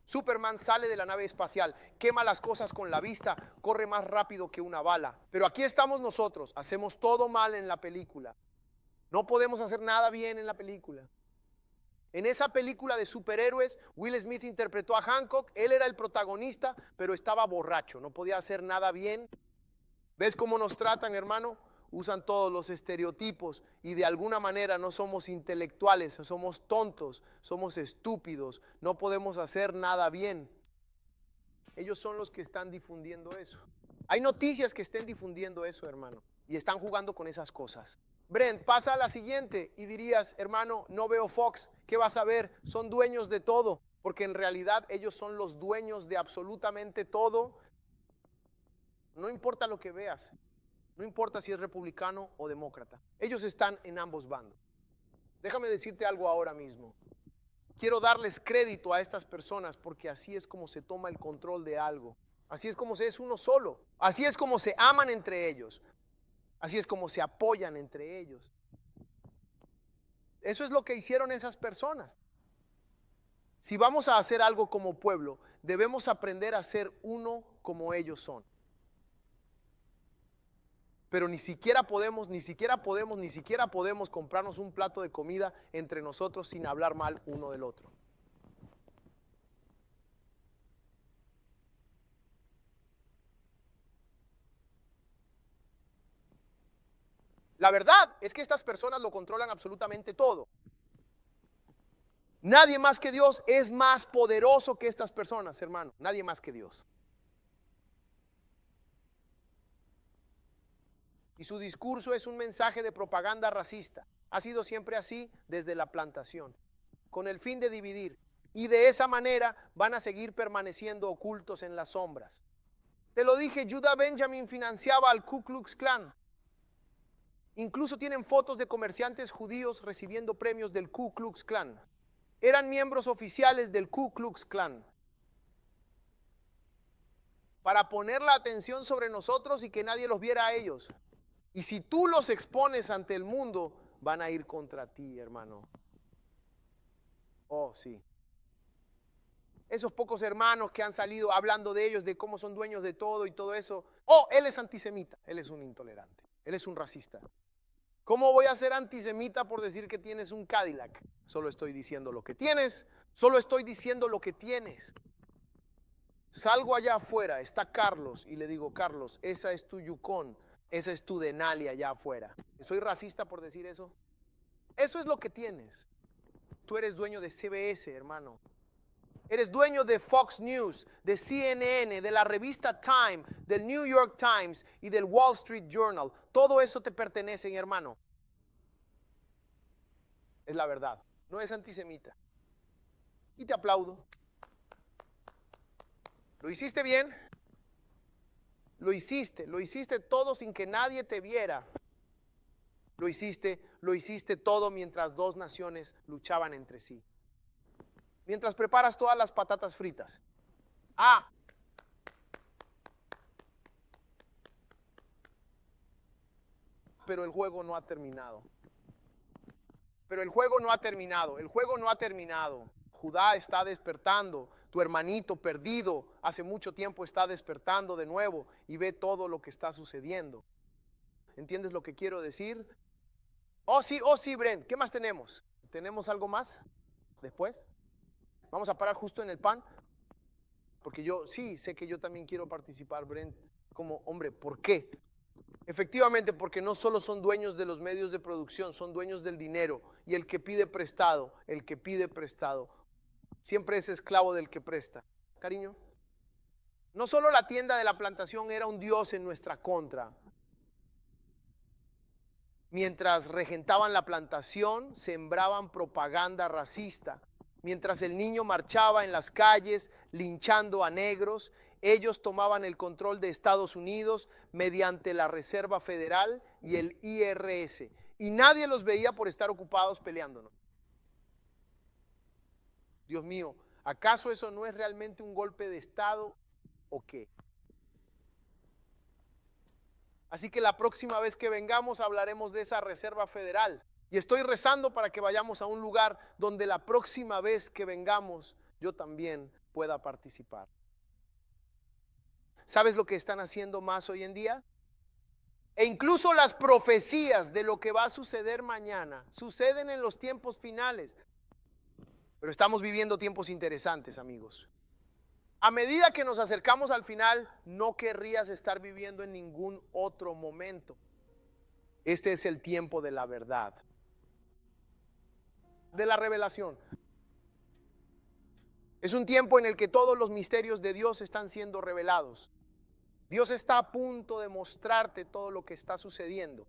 Superman sale de la nave espacial, quema las cosas con la vista, corre más rápido que una bala. Pero aquí estamos nosotros, hacemos todo mal en la película. No podemos hacer nada bien en la película. En esa película de superhéroes, Will Smith interpretó a Hancock, él era el protagonista, pero estaba borracho, no podía hacer nada bien. ¿Ves cómo nos tratan, hermano? Usan todos los estereotipos y de alguna manera no somos intelectuales, somos tontos, somos estúpidos, no podemos hacer nada bien. Ellos son los que están difundiendo eso. Hay noticias que estén difundiendo eso, hermano, y están jugando con esas cosas. Brent, pasa a la siguiente y dirías, hermano, no veo Fox, ¿qué vas a ver? Son dueños de todo, porque en realidad ellos son los dueños de absolutamente todo. No importa lo que veas. No importa si es republicano o demócrata. Ellos están en ambos bandos. Déjame decirte algo ahora mismo. quiero darles crédito a estas personas porque así es como se toma el control de algo. Así es como se es uno solo. Así es como se aman entre ellos. Así es como se apoyan entre ellos. Eso es lo que hicieron esas personas. Si vamos a hacer algo como pueblo, debemos aprender a ser uno como ellos son. Pero ni siquiera podemos comprarnos un plato de comida entre nosotros sin hablar mal uno del otro. La verdad es que estas personas lo controlan absolutamente todo. Nadie más que Dios es más poderoso que estas personas, hermano. Nadie más que Dios. Y su discurso es un mensaje de propaganda racista. Ha sido siempre así desde la plantación, con el fin de dividir. Y de esa manera van a seguir permaneciendo ocultos en las sombras. Te lo dije, Judah Benjamin financiaba al Ku Klux Klan. Incluso tienen fotos de comerciantes judíos recibiendo premios del Ku Klux Klan. Eran miembros oficiales del Ku Klux Klan. Para poner la atención sobre nosotros y que nadie los viera a ellos. Y si tú los expones ante el mundo, van a ir contra ti, hermano. Oh, sí. Esos pocos hermanos que han salido hablando de ellos, de cómo son dueños de todo y todo eso. Oh, él es antisemita, él es un intolerante, él es un racista. ¿Cómo voy a ser antisemita por decir que tienes un Cadillac? Solo estoy diciendo lo que tienes, solo estoy diciendo lo que tienes. Salgo allá afuera, está Carlos, y le digo, Carlos, esa es tu Yukon, esa es tu Denali allá afuera. ¿Soy racista por decir eso? Eso es lo que tienes. Tú eres dueño de CBS, hermano. Eres dueño de Fox News, de CNN, de la revista Time, del New York Times y del Wall Street Journal. Todo eso te pertenece, hermano. Es la verdad. No es antisemita. Y te aplaudo. ¿Lo hiciste bien? Lo hiciste todo sin que nadie te viera. Lo hiciste todo mientras dos naciones luchaban entre sí. Mientras preparas todas las patatas fritas. Pero el juego no ha terminado. El juego no ha terminado. Judá está despertando. Tu hermanito perdido hace mucho tiempo está despertando de nuevo y ve todo lo que está sucediendo. ¿Entiendes lo que quiero decir? Oh sí, Brent, ¿qué más tenemos? ¿Tenemos algo más después? Vamos a parar justo en el pan. Porque yo sí sé que yo también quiero participar, Brent, como hombre. ¿Por qué? Efectivamente, porque no solo son dueños de los medios de producción, son dueños del dinero. Y el que pide prestado, siempre es esclavo del que presta. Cariño, no solo la tienda de la plantación era un dios en nuestra contra. Mientras regentaban la plantación, sembraban propaganda racista. Mientras el niño marchaba en las calles linchando a negros, ellos tomaban el control de Estados Unidos mediante la Reserva Federal y el IRS. Y nadie los veía por estar ocupados peleándonos. Dios mío, ¿acaso eso no es realmente un golpe de Estado o qué? Así que la próxima vez que vengamos hablaremos de esa Reserva Federal. Y estoy rezando para que vayamos a un lugar donde la próxima vez que vengamos yo también pueda participar. ¿Sabes lo que están haciendo más hoy en día? E incluso las profecías de lo que va a suceder mañana suceden en los tiempos finales. Pero estamos viviendo tiempos interesantes, amigos. A medida que nos acercamos al final, no querrías estar viviendo en ningún otro momento. Este es el tiempo de la verdad, de la revelación. Es un tiempo en el que todos los misterios de Dios están siendo revelados. Dios está a punto de mostrarte todo lo que está sucediendo.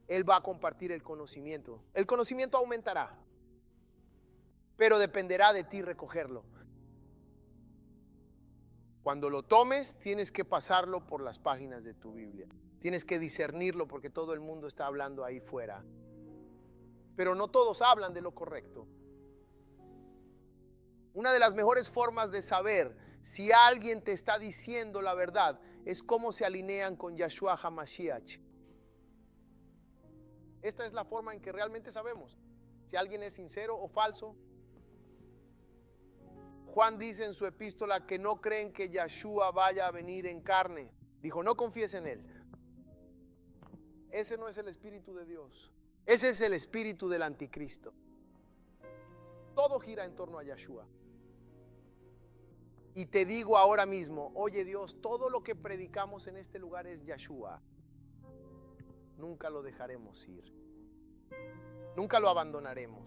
Él va a compartir el conocimiento. El conocimiento aumentará, pero dependerá de ti recogerlo. Cuando lo tomes, tienes que pasarlo por las páginas de tu Biblia. Tienes que discernirlo porque todo el mundo está hablando ahí fuera. pero no todos hablan de lo correcto. Una de las mejores formas de saber si alguien te está diciendo la verdad es cómo se alinean con Yeshua HaMashiach. Esta es la forma en que realmente sabemos si alguien es sincero o falso. Juan dice en su epístola que no creen que Yeshua vaya a venir en carne. Dijo, no confíes en él. Ese no es el Espíritu de Dios. Ese es el espíritu del anticristo. Todo gira en torno a Yeshua. Y te digo ahora mismo, oye Dios, todo lo que predicamos en este lugar es Yeshua. Nunca lo dejaremos ir. Nunca lo abandonaremos.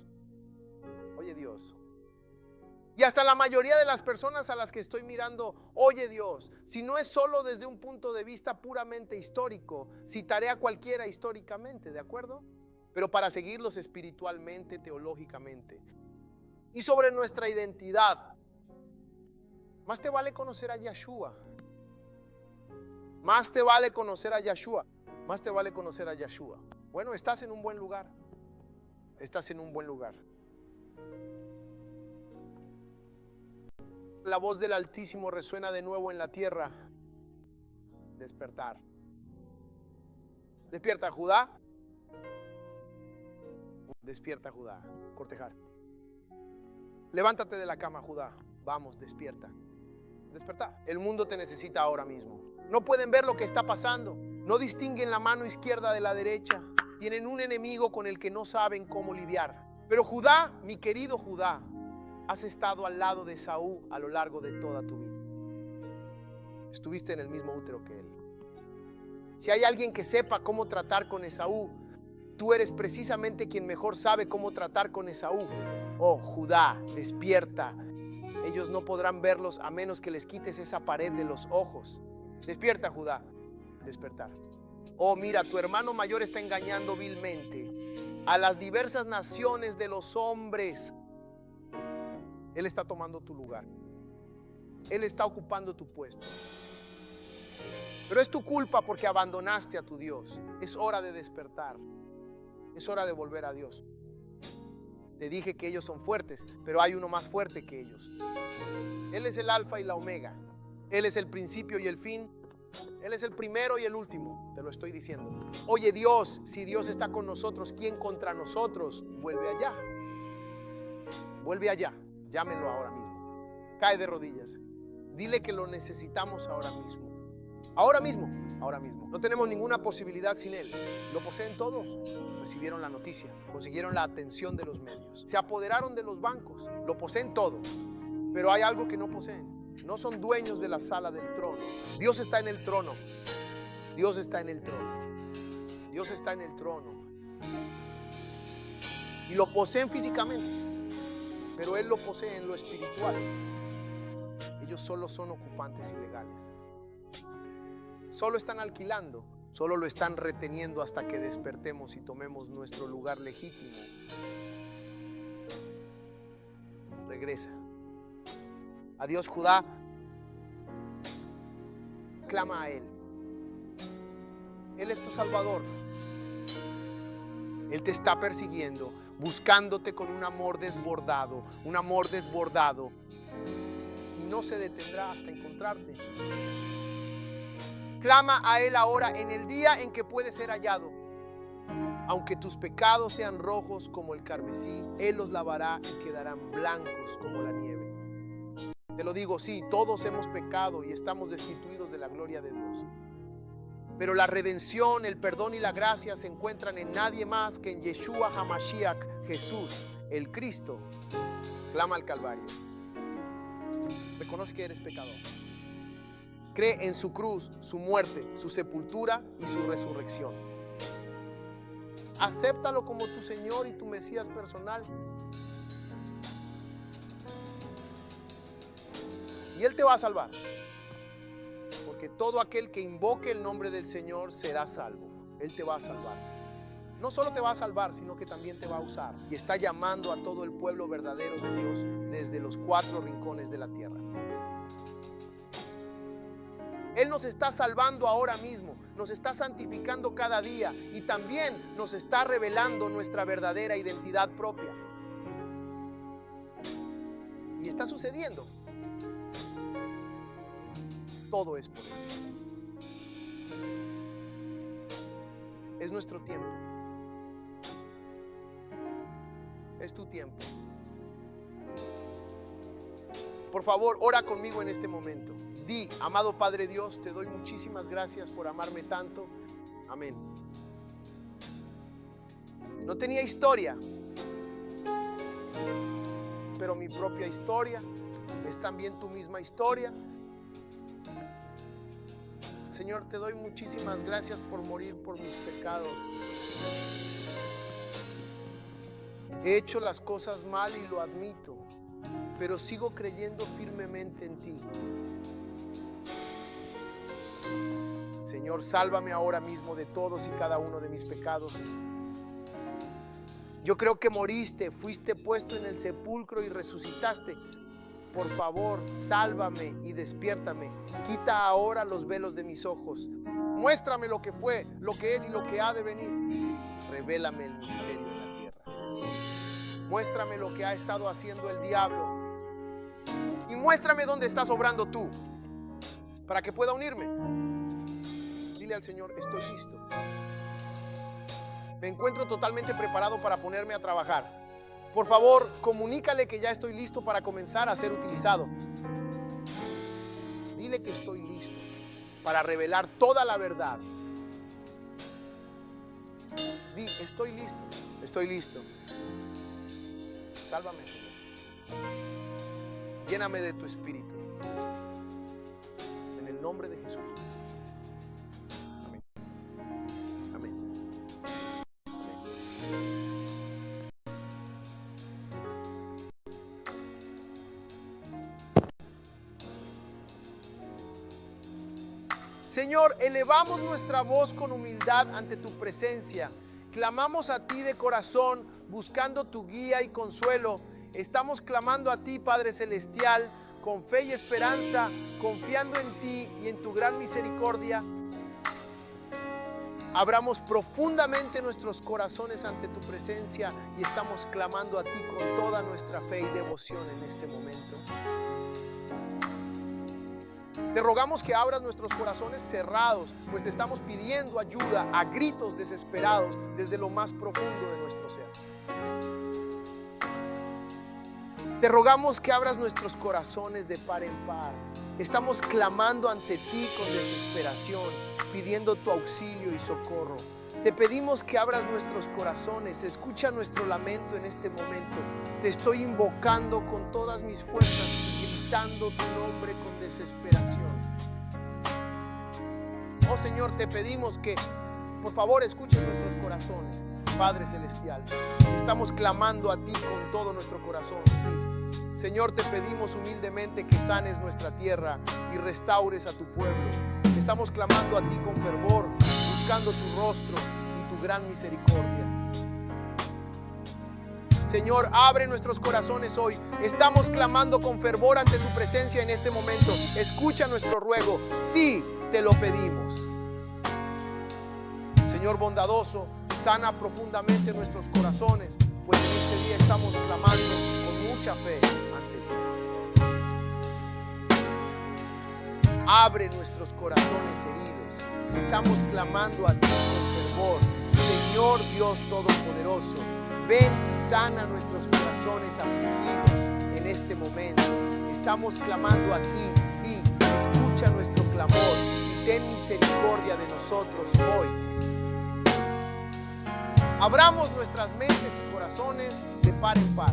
Oye Dios. Y hasta la mayoría de las personas a las que estoy mirando, oye Dios, si no es solo desde un punto de vista puramente histórico, citaré a cualquiera históricamente, ¿de acuerdo? Pero para seguirlos espiritualmente, teológicamente. Y sobre nuestra identidad. Más te vale conocer a Yeshua. Más te vale conocer a Yeshua. Más te vale conocer a Yeshua. Bueno, estás en un buen lugar. Estás en un buen lugar. La voz del Altísimo resuena de nuevo en la tierra. Despertar. Despierta, Judá. Despierta, Judá. Cortejar. Levántate de la cama, Judá. Vamos, despierta. Despertar. El mundo te necesita ahora mismo. No pueden ver lo que está pasando. No distinguen la mano izquierda de la derecha. Tienen un enemigo con el que no saben cómo lidiar. Pero Judá, mi querido Judá, has estado al lado de Esaú a lo largo de toda tu vida. Estuviste en el mismo útero que él. Si hay alguien que sepa cómo tratar con Esaú, tú eres precisamente quien mejor sabe cómo tratar con Esaú. Oh, Judá, despierta. Ellos no podrán verlos a menos que les quites esa pared de los ojos. Despierta, Judá. Despertar. Oh, mira, tu hermano mayor está engañando vilmente a las diversas naciones de los hombres. Él está tomando tu lugar. Él está ocupando tu puesto. Pero es tu culpa porque abandonaste a tu Dios. Es hora de despertar. Es hora de volver a Dios. Te dije que ellos son fuertes, pero hay uno más fuerte que ellos. Él es el alfa y la omega. Él es el principio y el fin. Él es el primero y el último. Te lo estoy diciendo. Oye Dios, si Dios está con nosotros, ¿quién contra nosotros? Vuelve allá. Vuelve allá. Llámenlo ahora mismo. Cae de rodillas. Dile que lo necesitamos ahora mismo. Ahora mismo. Ahora mismo. No tenemos ninguna posibilidad sin Él. Lo poseen todo. Recibieron la noticia. Consiguieron la atención de los medios. Se apoderaron de los bancos. Lo poseen todo. Pero hay algo que no poseen. No son dueños de la sala del trono. Dios está en el trono. Dios está en el trono. Dios está en el trono. Y lo poseen físicamente. Pero Él lo posee en lo espiritual. Ellos solo son ocupantes ilegales. Solo están alquilando. Solo lo están reteniendo hasta que despertemos y tomemos nuestro lugar legítimo. Regresa. Adiós, Judá. Clama a Él. Él es tu Salvador. Él te está persiguiendo, buscándote con un amor desbordado, un amor desbordado. Y no se detendrá hasta encontrarte. Clama a Él ahora en el día en que puede ser hallado. Aunque tus pecados sean rojos como el carmesí, Él los lavará y quedarán blancos como la nieve. Te lo digo, sí, todos hemos pecado y estamos destituidos de la gloria de Dios. Pero la redención, el perdón y la gracia se encuentran en nadie más que en Yeshua HaMashiach, Jesús, el Cristo. Clama al Calvario. Reconoce que eres pecador. Cree en su cruz, su muerte, su sepultura y su resurrección. Acéptalo como tu Señor y tu Mesías personal. Y Él te va a salvar. Porque todo aquel que invoque el nombre del Señor será salvo. Él te va a salvar. No solo te va a salvar, sino que también te va a usar. Y está llamando a todo el pueblo verdadero de Dios desde los 4 rincones de la tierra. Él nos está salvando ahora mismo. nos está santificando cada día y también nos está revelando nuestra verdadera identidad propia. Y está sucediendo. Todo es por Él. Es nuestro tiempo. Es tu tiempo. Por favor, ora conmigo en este momento. Di: amado Padre Dios, te doy muchísimas gracias por amarme tanto. Amén. No tenía historia, pero mi propia historia es también tu misma historia. Señor, te doy muchísimas gracias por morir por mis pecados. He hecho las cosas mal y lo admito, pero sigo creyendo firmemente en ti. Señor, sálvame ahora mismo de todos y cada uno de mis pecados. Yo creo que moriste, fuiste puesto en el sepulcro y resucitaste. Por favor, sálvame y despiértame. Quita ahora los velos de mis ojos. Muéstrame lo que fue, lo que es y lo que ha de venir. Revélame el misterio de la tierra. Muéstrame lo que ha estado haciendo el diablo. Y muéstrame dónde estás obrando tú, para que pueda unirme. Dile al Señor: estoy listo. Me encuentro totalmente preparado para ponerme a trabajar. Por favor, comunícale que ya estoy listo para comenzar a ser utilizado. Dile que estoy listo para revelar toda la verdad. Di: estoy listo, estoy listo. Sálvame, Señor. Lléname de tu espíritu. En el nombre de Jesús. Amén. Amén. Señor, elevamos nuestra voz con humildad ante tu presencia. Clamamos a ti de corazón, buscando tu guía y consuelo. Estamos clamando a ti, Padre Celestial, con fe y esperanza, confiando en ti y en tu gran misericordia. Abramos profundamente nuestros corazones ante tu presencia y estamos clamando a ti con toda nuestra fe y devoción en este momento. Te rogamos que abras nuestros corazones cerrados, pues te estamos pidiendo ayuda a gritos desesperados desde lo más profundo de nuestro ser. Te rogamos que abras nuestros corazones de par en par. Estamos clamando ante ti con desesperación, pidiendo tu auxilio y socorro. Te pedimos que abras nuestros corazones, escucha nuestro lamento en este momento. Te estoy invocando con todas mis fuerzas, gritando tu nombre con desesperación. Oh Señor, te pedimos que por favor escuches nuestros corazones. Padre Celestial, estamos clamando a ti con todo nuestro corazón, sí. Señor, te pedimos humildemente que sanes nuestra tierra y restaures a tu pueblo. Estamos clamando a ti con fervor, buscando tu rostro y tu gran misericordia. Señor, abre nuestros corazones hoy. Estamos clamando con fervor ante tu presencia en este momento. Escucha nuestro ruego. Sí, te lo pedimos. Señor bondadoso, sana profundamente nuestros corazones, pues en este día estamos clamando con mucha fe ante ti. Abre nuestros corazones heridos. Estamos clamando a ti con fervor. Señor Dios Todopoderoso, ven y sana nuestros corazones afligidos en este momento. Estamos clamando a ti, sí, escucha nuestro clamor y ten misericordia de nosotros hoy. Abramos nuestras mentes y corazones de par en par.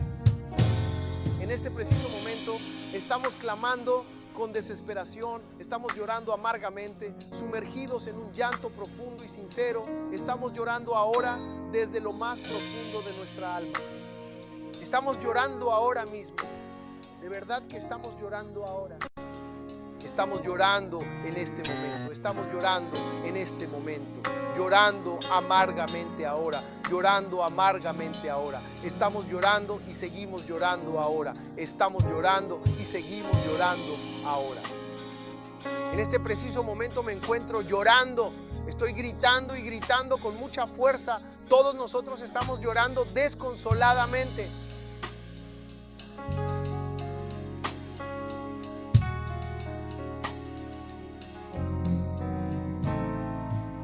En este preciso momento estamos clamando con desesperación, estamos llorando amargamente, sumergidos en un llanto profundo y sincero. Estamos llorando ahora desde lo más profundo de nuestra alma. Estamos llorando ahora mismo. De verdad que estamos llorando ahora. Estamos llorando en este momento. Estamos llorando en este momento. Llorando amargamente ahora. Llorando amargamente ahora. Estamos llorando y seguimos llorando ahora. Estamos llorando y seguimos llorando ahora. En este preciso momento me encuentro llorando. Estoy gritando y gritando con mucha fuerza. Todos nosotros estamos llorando desconsoladamente.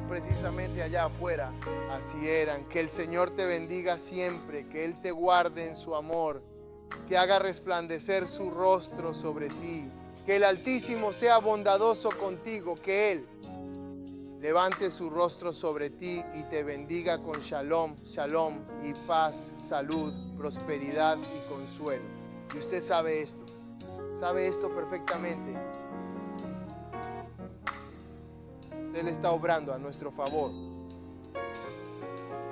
Precisamente allá afuera, así eran. Que el Señor te bendiga siempre, que Él te guarde en su amor, que haga resplandecer su rostro sobre ti, que el Altísimo sea bondadoso contigo, que Él levante su rostro sobre ti y te bendiga con shalom, shalom y paz, salud, prosperidad y consuelo. Y usted sabe esto perfectamente. Él está obrando a nuestro favor.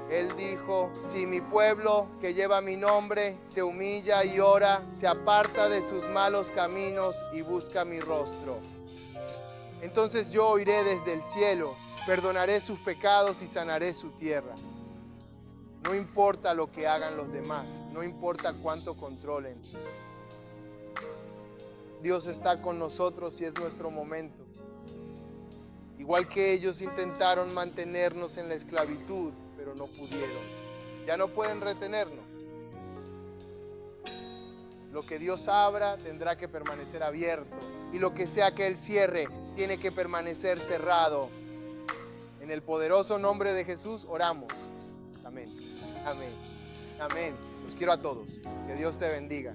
Él dijo, si mi pueblo que lleva mi nombre se humilla y ora, se aparta de sus malos caminos y busca mi rostro, entonces yo oiré desde el cielo, perdonaré sus pecados y sanaré su tierra. No importa lo que hagan los demás, no importa cuánto controlen. Dios está con nosotros y es nuestro momento. Igual que ellos intentaron mantenernos en la esclavitud, pero no pudieron. Ya no pueden retenernos. Lo que Dios abra tendrá que permanecer abierto, y lo que sea que Él cierre tiene que permanecer cerrado. En el poderoso nombre de Jesús oramos. Amén. Amén. Amén. Los quiero a todos. Que Dios te bendiga.